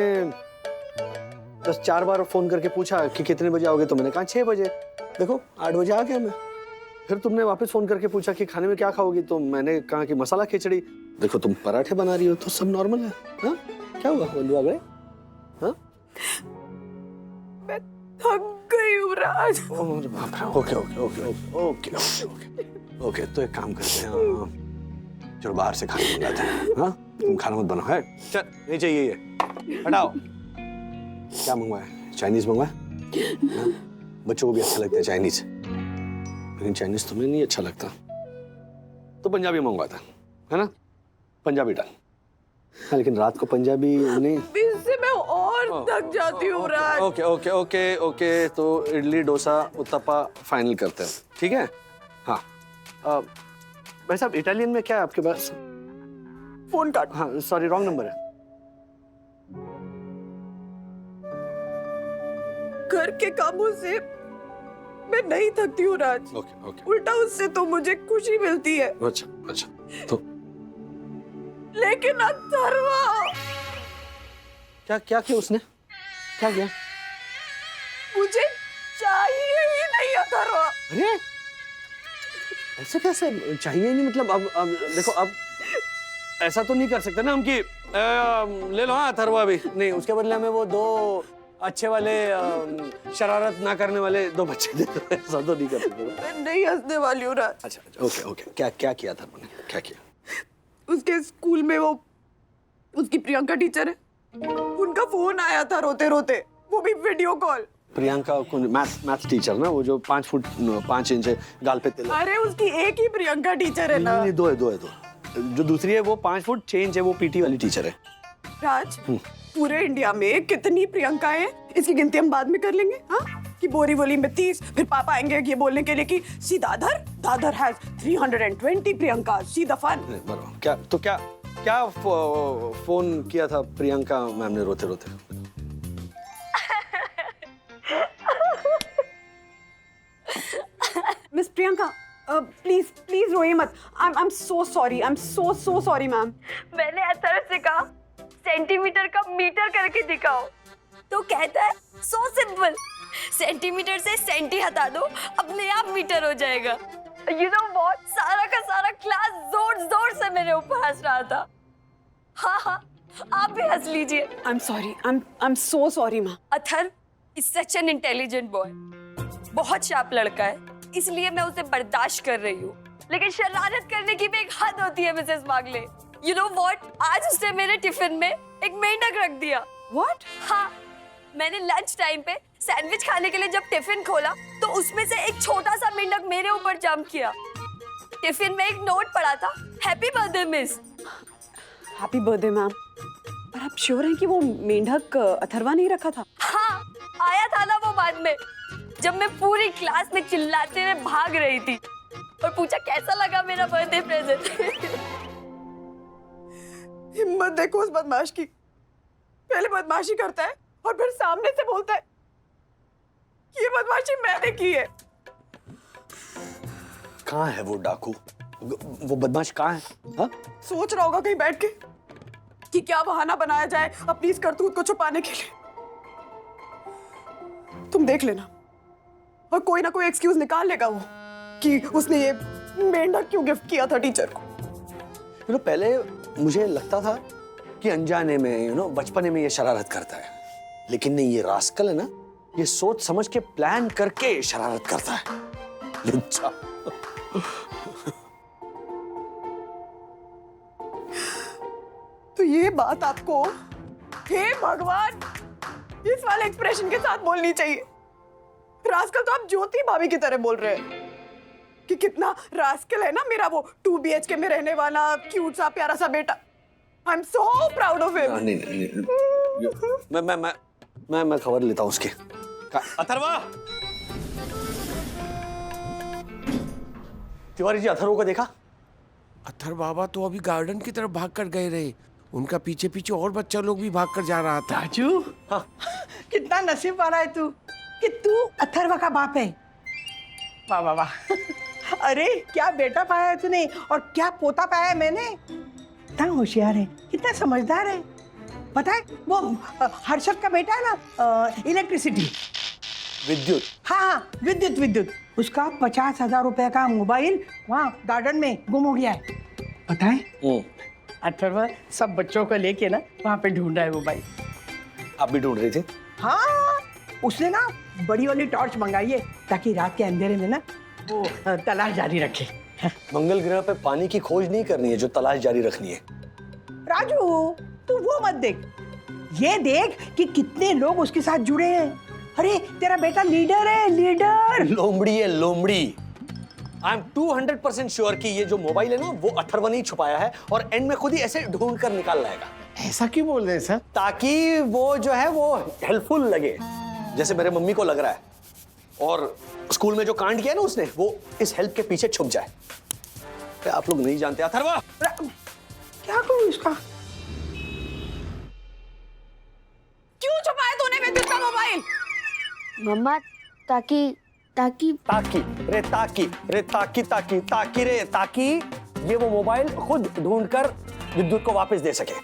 4 बार फोन करके पूछा कि कितने बजे आओगे, तो मैंने कहा 6 बजे। देखो 8 बजे आ गया मैं। फिर तुमने वापस फोन करके पूछा कि खाने में क्या खाओगी, तो मैंने कहा कि मसाला खिचड़ी। देखो तुम पराठे बना रही हो, तो सब नॉर्मल है। हाँ, क्या हुआ बंधु आ गए? हाँ, मैं थक गई हूँ राज। ओके, तो एक काम करते हैं, चलो बाहर से खाना मंगाते हैं। हाँ, तुम खाना मत बनाओ, है? चल, नहीं चाहिए ये, हटाओ। क्या मंगवाया? चाइनीज मंगवाया? बच्चों को भी अच्छा लगता है चाइनीज, लेकिन चाइनीज तुम्हें नहीं अच्छा लगता, तो पंजाबी मंगवाता है ना? पंजाबी डाल। हाँ, लेकिन रात को पंजाबी नहीं, इससे मैं और थक जाती हूँ राज। ओके, तो इडली, डोसा, उत्तपा फाइनल करते हैं, ठीक है? हाँ, वैसे आप इटालियन में क्या है आपके पास? फोन काट। हाँ सॉरी, रॉन्ग नंबर है। घर के कामों से मैं नहीं थकती हूँ राज। Okay okay. उल्टा उससे तो मुझे खुशी मिलती है। अच्छा अच्छा, तो लेकिन अथर्वा, क्या क्या किया उसने? क्या किया? मुझे चाहिए ही नहीं अथर्वा। अरे ऐसे कैसे चाहिए नहीं? मतलब अब देखो, अब ऐसा तो नहीं कर सकते ना हम कि ले लो हाँ अथर्वा भी नहीं, उसके बदले हमें वो 2 अच्छे वाले शरारत ना करने वाले 2 बच्चे दे दो। ऐसा तो नहीं कर सकते। मैं नहीं हंसने वाली हूँ राज। अच्छा अच्छा, ओके ओके। क्या क्या किया था मैंने? क्या किया? उसके स्कूल में वो उसकी प्रियंका टीचर है, उनका फोन आया था रोते रोते, वो भी वीडियो कॉल। प्रियंका कौन? मैथ्स टीचर ना, वो जो 5 फुट 5 इंच गाल पे तिल। अरे उसकी एक ही प्रियंका टीचर है ना। नहीं, 2 है 2 है 2। जो दूसरी है वो 5 फुट 6 इंच है, वो पीटी वाली टीचर है। राज, पूरे इंडिया में कितनी प्रियंकाएं हैं, इसकी गिनती हम बाद में कर लेंगे। हाँ, कि बोरी बोली में 30, फिर पापा आएंगे ये बोलने के लिए कि see Dadar has 320 Priyanka, see the fun. बराबर। क्या तो क्या क्या फोन किया था प्रियंका मैम ने रोते रोते? मिस प्रियंका, प्लीज रोइए मत। आई एम सो सॉरी मैम। मैंने अथर्व से कहा सेंटीमीटर का मीटर करके दिखाओ, तो कहता है सो सिंपल, सेंटीमीटर से सेंटी हटा दो, अपने आप मीटर हो जाएगा। यू नो व्हाट, सारा का सारा क्लास जोर जोर से मेरे ऊपर हंस रहा था। हाँ, आप भी हंस लीजिए। आई am so sorry ma'am. Atharva is such an intelligent boy, बहुत शार्प लड़का है, इसलिए मैं उसे बर्दाश्त कर रही हूँ। लेकिन शरारत करने की भी एक हद होती है मिसेस मागले। यू नो व्हाट, आज उसने मेरे टिफिन में एक मेंढक रख दिया। व्हाट? हाँ, मैंने लंच टाइम पे सैंडविच खाने के लिए जब टिफिन खोला तो उसमें से एक छोटा सा मेंढक मेरे ऊपर जंप किया। टिफिन में एक नोट पड़ा था, happy birthday miss. Happy birthday ma'am. पर आप श्योर हैं कि वो मेंढक अथर्वा नहीं रखा था? हाँ, आया था ना वो बाद में, जब मैं पूरी क्लास में चिल्लाते हुए भाग रही थी और पूछा कैसा लगा मेरा बर्थडे प्रेजेंट। हिम्मत देखो उस बदमाश की, पहले बदमाशी करता है और फिर सामने से बोलता है ये बदमाशी मैंने की है। कहाँ है वो डाकू? वो बदमाश कहाँ है? हाँ? सोच रहा होगा कहीं बैठ के कि क्या बहाना बनाया जाए अपनी इस करतूत को छुपाने के लिए। तुम देख लेना, और कोई ना कोई एक्सक्यूज निकाल लेगा वो कि उसने ये मेंढक क्यों गिफ्ट किया था टीचर को। पहले मुझे लगता था कि अनजाने में बचपने में ये शरारत करता है, लेकिन नहीं, ये रास्कल है ना, ये सोच समझ के प्लान करके शरारत करता है। अच्छा। तो ये बात आपको हे भगवान इस वाले एक्सप्रेशन के साथ बोलनी चाहिए। रास्कल तो आप ज्योति भाभी की तरह बोल रहे हैं कि कितना रास्कल है ना मेरा वो 2 BHK में रहने वाला क्यूट सा प्यारा सा बेटा। आई am so proud of him. नहीं, मैं खबर लेता हूँ उसके। अथर्वा! तिवारी जी, अथर्व को देखा? अथर्व बाबा तो अभी गार्डन की तरफ भाग कर गए रहे, उनका पीछे पीछे और बच्चा लोग भी भाग कर जा रहा था। राजू, हाँ। कितना नसीब वाला है तू कि तू अथर्व का बाप है। वाह वाह वाह। अरे क्या बेटा पाया है तूने, और क्या पोता पाया है मैंने। कितना होशियार है, कितना समझदार है। पता है वो हर्षद का बेटा है ना, इलेक्ट्रिसिटी, विद्युत। हाँ, विद्युत, उसका 50,000 रुपए का मोबाइल वहाँ गार्डन में गुम हो गया है। पता है अथर्व सब बच्चों को लेके ना वहाँ पे ढूंढ रहा है मोबाइल। आप भी ढूंढ रहे थे? हाँ, उसने ना बड़ी वाली टॉर्च मंगाई है ताकि रात के अंधेरे में ना वो तलाश जारी रखे। मंगल ग्रह पे पानी की खोज नहीं करनी है जो तलाश जारी रखनी है। राजू, तू वो मत देख, ये देख कि कितने लोग उसके साथ जुड़े हैं। अरे तेरा बेटा लीडर है, लीडर। लोमड़ी है, लोमड़ी। आई एम 200% श्योर कि ये जो मोबाइल है ना वो अथर्व ने छुपाया है और एंड में खुद ही ऐसे ढूंढ कर निकाल लाएगा। ऐसा क्यों बोल रहे हैं सर? ताकि वो जो है वो हेल्पफुल लगे, जैसे मेरे मम्मी को लग रहा है, और स्कूल में जो कांड किया ना उसने, वो इस हेल्प के पीछे छुप जाए। आप लोग नहीं जानते अथर्व। क्या करूं इसका? क्यों छुपाया तूने विद्युत का मोबाइल? मम्मा ताकि ताकि ताकि रे ताकि रे ताकि ताकि ताकि रे ताकि ये वो मोबाइल खुद ढूंढकर विद्युत को वापस दे सके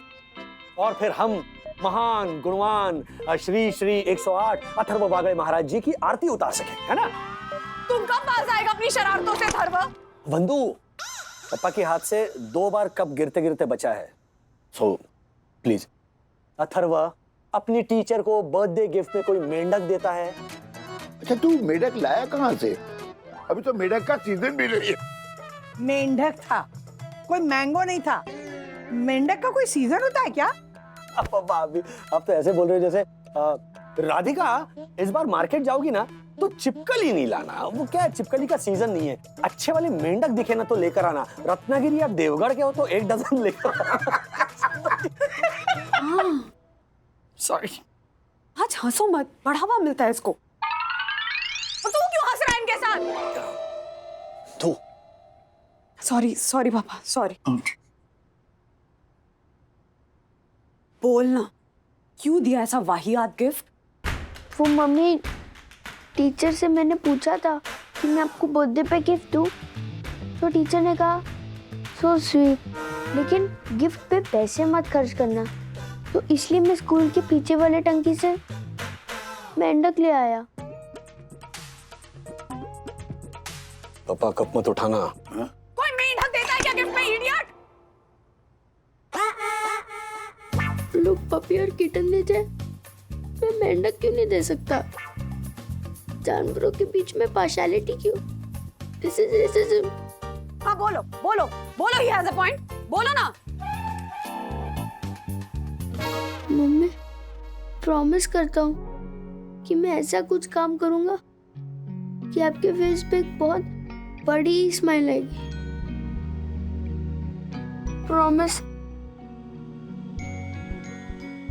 और फिर हम महान गुणवान श्री श्री 108 अथर्व वागड़े महाराज जी की आरती उतार सके, है ना? तुम कब बाज आएगा अपनी शरारतों से अथर्व? बंधु, पापा के हाथ से 2 बार कप गिरते गिरते बचा है। सो प्लीज अथर्व, अपनी टीचर को बर्थडे गिफ्ट में कोई मेंढक देता है? अच्छा, तू मेढक लाया कहाँ से? अभी तो मेढक का सीजन भी नहीं है। मेंढक था, कोई मैंगो नहीं था। मेंढक का कोई सीजन होता है क्या? आप तो ऐसे बोल रहे हो जैसे राधिका, इस बार मार्केट जाओगी ना तो चिपकली नहीं लाना। वो क्या है, चिपकली का सीजन नहीं है। अच्छे वाले मेंढक दिखे ना तो लेकर आना। रत्नागिरी या देवगढ़ के हो तो 1 डजन लेकर आना। सॉरी। आज हंसो मत, बढ़ावा मिलता है इसको। और तू क्यों हंस रहा है इनके साथ? तू सॉरी पापा, सॉरी। बोलना, क्यों दिया ऐसा वाहियात गिफ्ट? वो मम्मी, टीचर से मैंने पूछा था कि मैं आपको बर्थडे पे गिफ्ट दूं, तो टीचर ने कहा सो स्वीट, लेकिन गिफ्ट पे पैसे मत खर्च करना। तो इसलिए मैं स्कूल के पीछे वाले टंकी से मेंढक ले आया। पापा कप मत उठाना। कोई मेंढक देता है क्या गिफ्ट में, इडियट? लोग पपी और किटन दे जाए, मैं मेंढक क्यों नहीं दे सकता? जानवरों के बीच में पार्शियलिटी क्यों? This is racism. हाँ बोलो, ही हैज अ पॉइंट, बोलो ना। मम्मी, प्रॉमिस करता हूँ कि मैं ऐसा कुछ काम करूंगा कि आपके फेस पे एक बहुत बड़ी स्माइल आएगी। प्रॉमिस।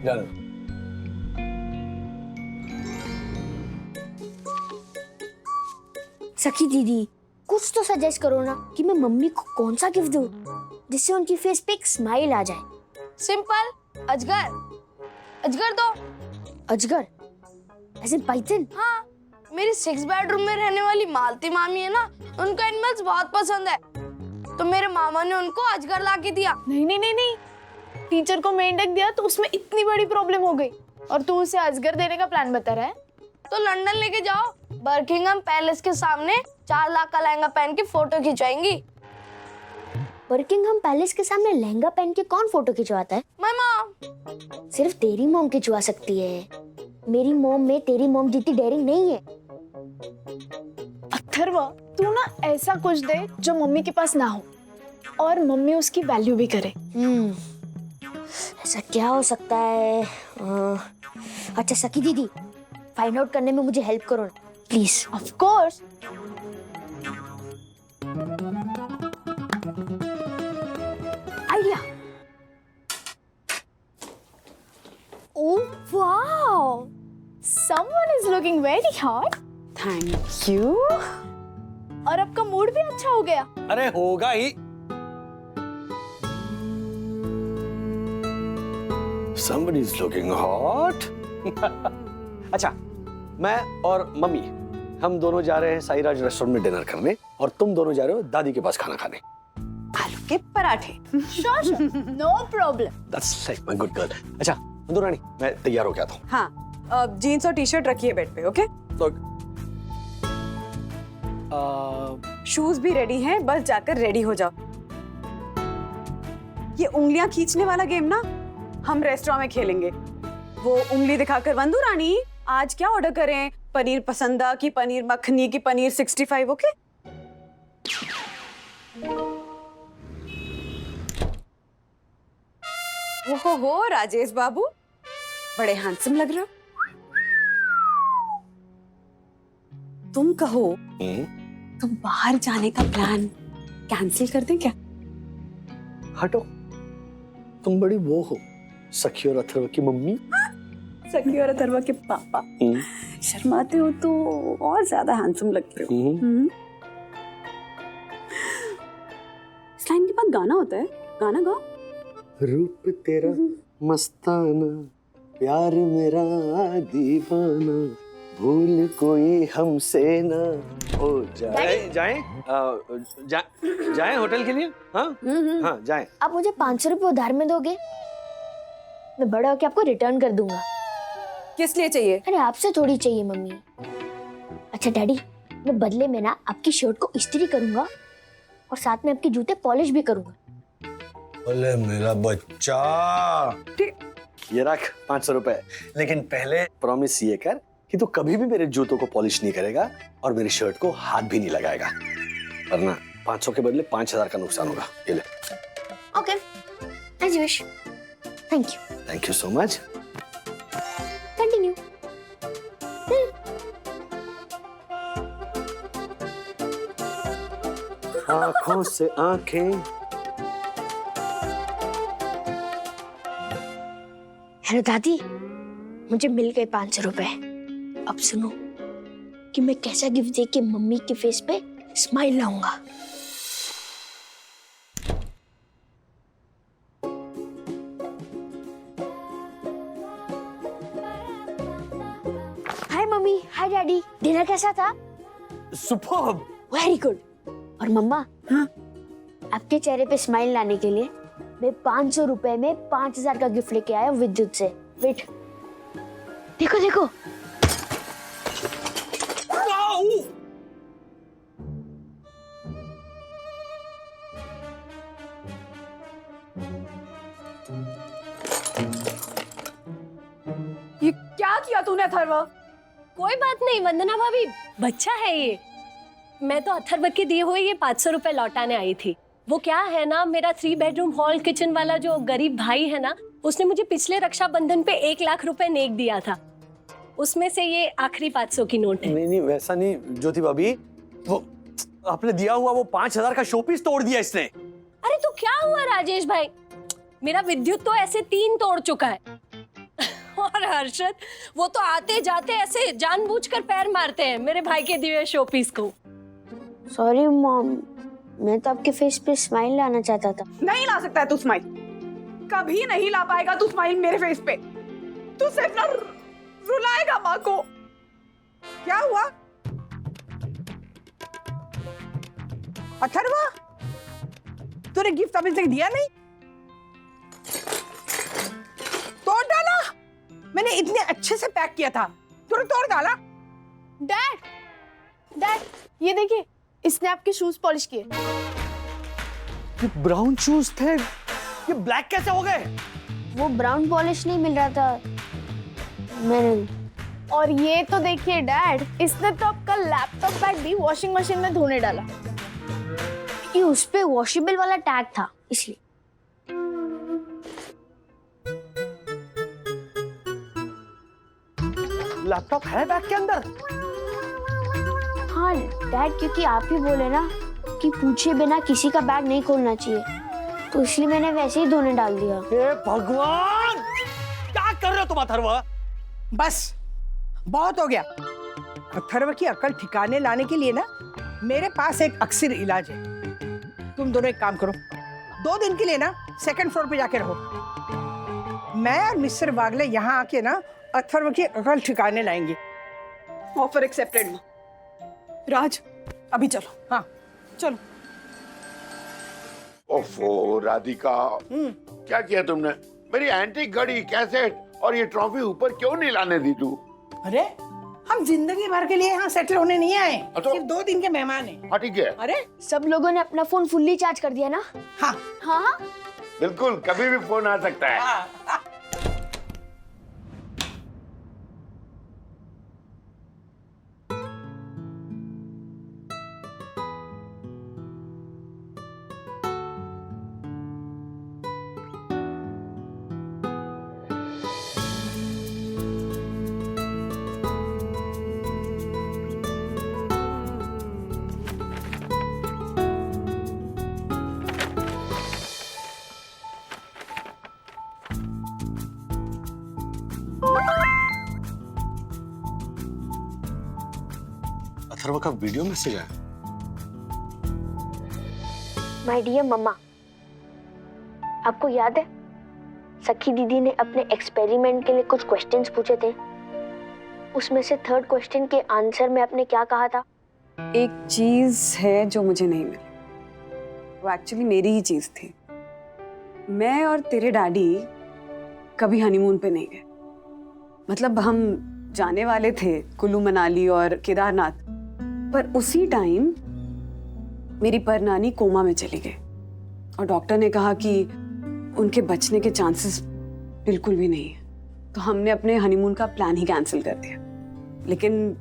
डन। सखी दीदी, कुछ तो सजेस्ट करो ना कि मैं मम्मी को कौन सा गिफ्ट दूं जिससे उनकी फेस पे एक स्माइल आ जाए। सिंपल, अजगर। अजगर दो। अजगर? ऐसे पाइथन? हाँ, मेरी 6 बेडरूम में रहने वाली मालती मामी है ना, उनको एनिमल्स बहुत पसंद है, तो मेरे मामा ने उनको अजगर ला के दिया। नहीं, टीचर को मेंढक दिया तो उसमें इतनी बड़ी प्रॉब्लम हो गई और तू उसे अजगर देने का प्लान बता रहा है? तो लंदन लेके जाओ, बर्किंघम पैलेस के सामने 4 लाख का लहंगा पहन के फोटो खिंचवाएंगी। बर्किंघम पैलेस के सामने लहंगा पहन के कौन फोटो खिंचवाता है? My mom. सिर्फ तेरी मॉम खिंचवा सकती है। मेरी मॉम में तेरी मॉम जितनी डेयरिंग नहीं है। अथर्वा, तू ना ऐसा कुछ दे जो मम्मी के पास ना हो और मम्मी उसकी वैल्यू भी करे। ऐसा क्या हो सकता है? अच्छा सखी दीदी, फाइंड आउट करने में मुझे हेल्प करो ना please. Of course. Idea. Oh wow, someone is looking very hot. Thank you. और आपका मूड भी अच्छा हो गया। अरे होगा ही। Somebody is looking hot. अच्छा, मैं और मम्मी हम दोनों जा रहे हैं साईराज रेस्टोरेंट में डिनर करने और तुम दोनों जा रहे हो दादी के पास खाना खाने। आलू के पराठे। Sure, no problem. That's like my good girl. अच्छा, मंदू रानी, मैं तैयार हो गया था। हाँ, जीन्स और टी-शर्ट रखिए बेड पे, ओके? शूज भी रेडी हैं, बस जाकर रेडी हो जाओ। ये उंगलियां खींचने वाला गेम ना हम रेस्टोरेंट में खेलेंगे। वो उंगली दिखाकर, वंदू रानी आज क्या ऑर्डर करें? पनीर पसंदा की पनीर मखनी की पनीर 65, ओके? ओहो राजेश बाबू, बड़े हैंडसम लग रहे हो। तुम कहो तो बाहर जाने का प्लान कैंसिल कर दें क्या? हटो, तुम बड़ी वो हो, सखी और अथर्व की मम्मी। सखी और अथर्व के पापा। शर्माते हो तो और ज्यादा हैंडसम लगते हो। इस लाइन के बाद गाना होता है, गाना गाओ। रूप तेरा मस्ताना, प्यार मेरा दीवाना, भूल कोई हमसे ना हो जाए। जाएं होटल के लिए? हाँ हाँ जाएं। आप मुझे 500 रुपए उधार में दोगे? मैं बड़ा होके आपको रिटर्न कर दूंगा। किस लिए चाहिए? अरे आपसे थोड़ी चाहिए मम्मी। अच्छा डैडी, मैं बदले में ना आपकी शर्ट को इस्त्री करूंगा और साथ में आपके जूते पॉलिश भी करूंगा। अरे मेरा बच्चा, ये रख 500 रुपए, लेकिन पहले प्रॉमिस ये कर कि तू कभी भी मेरे जूतों को पॉलिश नहीं करेगा और मेरी शर्ट को हाथ भी नहीं लगाएगा, वरना 500 के बदले 5000 का नुकसान होगा। ये ले। Okay, as you wish. Thank you so much. Continue. आंखों से आंखें। हेलो दादी, मुझे मिल गए 500 रुपए। अब सुनो कि मैं कैसा गिफ्ट दे के मम्मी के फेस पे स्माइल लाऊंगा। हाय मम्मी, हाय डैडी, डिनर कैसा था? सुपर्ब। Very good. और मम्मा, हाँ? आपके चेहरे पे स्माइल लाने के लिए मैं 500 रुपए में 5000 का गिफ्ट लेके आया विद्युत से। वेट, देखो देखो। ये क्या किया तूने अथर्व? कोई बात नहीं वंदना भाभी, बच्चा है ये। मैं तो अथर्व के दिए हुए ये 500 रुपए लौटाने आई थी। वो क्या है ना, मेरा 3 बेडरूम हॉल किचन वाला जो गरीब भाई है ना, उसने मुझे पिछले रक्षाबंधन पे 1 लाख रुपए नेक दिया था। उसमें से ये आखिरी 500 की नोट है। नहीं वैसा नहीं ज्योति भाभी, वो आपने दिया हुआ वो 5000 का शोपीस तोड़ दिया इसने। अरे तो क्या हुआ राजेश भाई, मेरा विद्युत तो ऐसे 3 तोड़ चुका है। और हर्षद, वो तो आते जाते ऐसे जानबूझकर पैर मारते हैं मेरे भाई के दिए शोपीस को। सॉरी मॉम, मैं तो आपके फेस पे स्माइल लाना चाहता था। नहीं ला सकता है तू स्माइल, कभी नहीं ला पाएगा तू स्माइल मेरे फेस पे। तू सिर्फ ना रुलाएगा माँ को। क्या हुआ अथर्वा, तूने गिफ्ट अभी तक दिया नहीं? तोड़ डाला? मैंने इतने अच्छे से पैक किया था, तूने तोड़ डाला? डैड, ये देखिए, इसने आपके शूज पॉलिश किए। ये ब्राउन शूज थे, ये ब्लैक कैसे हो गए? वो ब्राउन पॉलिश नहीं मिल रहा था, मैंने। और ये तो देखिए डैड, इसने तो आपका लैपटॉप बैग भी वॉशिंग मशीन में धोने डाला। ये उस पे वॉशेबल वाला टैग था इसलिए। लैपटॉप है बैग के अंदर? हाँ डैड, क्योंकि आप ही बोले ना कि पूछे बिना किसी का बैग नहीं खोलना चाहिए, तो इसलिए मैंने वैसे ही धोने डाल दिया। हे भगवान, क्या कर रहे हो तुम अथर्व? बस बहुत हो गया। अथर्व की अकल ठिकाने लाने के लिए ना मेरे पास एक अक्सर इलाज है। तुम दोनों एक काम करो, 2 दिन के लिए ना 2nd फ्लोर पे जाके रहो। मैं और मिस्टर बागले यहाँ आके ना अथर्व की अकल ठिकाने लाएंगे। Offer accepted. राज, अभी चलो। हाँ चलो। ओफो राधिका, क्या किया तुमने? मेरी एंटीक घड़ी, कैसेट और ये ट्रॉफी ऊपर क्यों नहीं लाने दी तू? अरे हम जिंदगी भर के लिए यहाँ सेटल होने नहीं आए, तो? सिर्फ 2 दिन के मेहमान हैं। हाँ ठीक है। अरे सब लोगों ने अपना फोन फुल्ली चार्ज कर दिया ना? हाँ हाँ बिल्कुल, कभी भी फोन आ सकता है। हाँ। अथर्व का वीडियो मैसेज आया। माय डियर मम्मा, आपको याद है सखी दीदी ने अपने एक्सपेरिमेंट के लिए कुछ क्वेश्चंस पूछे थे, उसमें से थर्ड क्वेश्चन के आंसर में आपने क्या कहा था? एक चीज है जो मुझे नहीं मिली, वो एक्चुअली मेरी ही चीज थी। मैं और तेरे डैडी कभी हनीमून पे नहीं गए। मतलब हम जाने वाले थे कुल्लू मनाली और केदारनाथ, पर उसी टाइम मेरी परनानी कोमा में चली गई और डॉक्टर ने कहा कि उनके बचने के चांसेस बिल्कुल भी नहीं है। तो हमने अपने हनीमून का प्लान ही कैंसिल कर दिया। लेकिन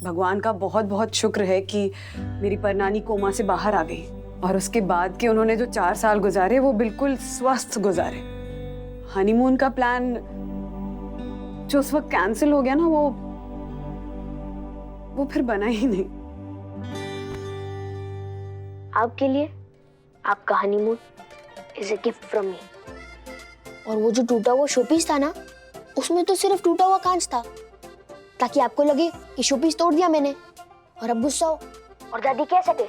भगवान का बहुत बहुत शुक्र है कि मेरी परनानी कोमा से बाहर आ गई और उसके बाद के उन्होंने जो 4 साल गुजारे वो बिल्कुल स्वस्थ गुजारे। हनीमून का प्लान जो उस वक्त कैंसिल हो गया ना, वो फिर बना ही नहीं। आपके लिए आपका honeymoon is a gift from me. और वो जो टूटा हुआ शोपीस था ना, उसमें तो सिर्फ टूटा हुआ कांच था, ताकि आपको लगे कि शोपीस तोड़ दिया मैंने और अब गुस्सा हो और दादी कह सके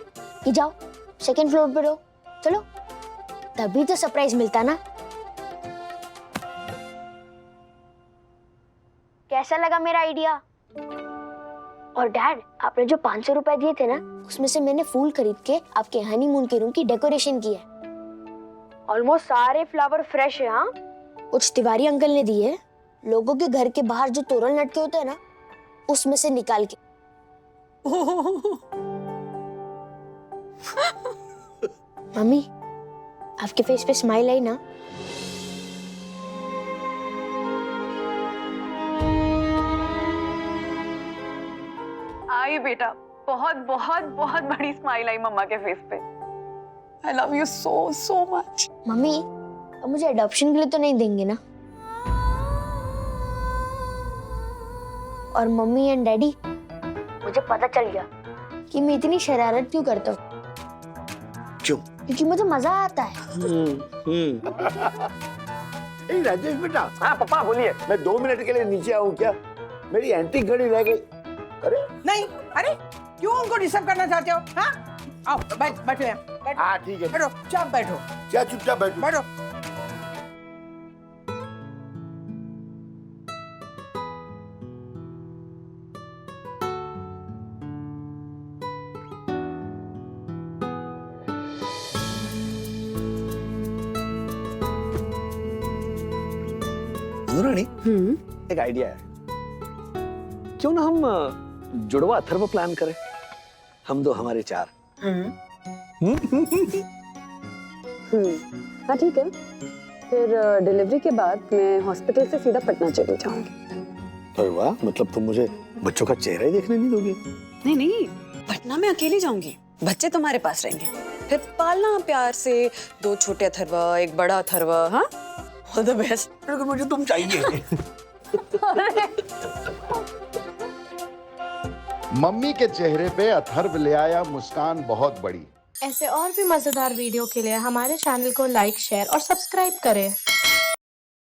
कि जाओ सेकंड फ्लोर पे रहो। चलो, तभी तो सरप्राइज मिलता ना। कैसा लगा मेरा आइडिया? और डैड, आपने जो 500 रुपए दिए थे ना, उसमें से मैंने फूल खरीद के आपके हनीमून के रूम की डेकोरेशन की है। ऑलमोस्ट सारे फ्लावर फ्रेश है। हाँ, कुछ तिवारी अंकल ने दिए, लोगों के घर के बाहर जो तोरण लटके होते हैं ना, उसमें से निकाल के। मम्मी, आपके फेस पे स्माइल आई ना? आई बेटा, बहुत बहुत बहुत बड़ी स्माइल आई मम्मा के फेस पे। I love you so so much. Mummy, अब मुझे अडॉप्शन के लिए तो नहीं देंगे ना? और मम्मी एंड डैडी, मुझे पता चल गया कि मैं इतनी शरारत क्यों करता हूँ। क्यों? क्योंकि मुझे मजा आता है। ए राजेश बेटा। हाँ पापा बोलिए। मैं 2 मिनट के लिए नीचे आऊँ क्या? मेरी एंटीक घड़ी रह गई। अरे नहीं, अरे क्यों उनको डिस्टर्ब करना चाहते हो? हाँ, आओ बैठो यहाँ। हाँ ठीक है। बैठो, चुपचाप बैठो। क्या चुपचाप बैठो? बैठो। रानी, एक आइडिया है। क्यों ना हम जुड़वा अथर्व प्लान करें? हम 2 हमारे 4। हाँ ठीक है। फिर डिलीवरी के बाद मैं हॉस्पिटल से सीधा पटना चली जाऊंगी। अरे वाह, मतलब तुम मुझे बच्चों का चेहरा ही देखने नहीं दोगे? नहीं नहीं, पटना में अकेली जाऊंगी, बच्चे तुम्हारे पास रहेंगे। फिर पालना प्यार से, 2 छोटे अथर्व, एक बड़ा अथर्व। हाँ, ऑल द बेस्ट। मुझे तुम चाहिए। मम्मी के चेहरे पे अथर्व ले आया मुस्कान बहुत बड़ी। ऐसे और भी मजेदार वीडियो के लिए हमारे चैनल को लाइक, शेयर और सब्सक्राइब करें।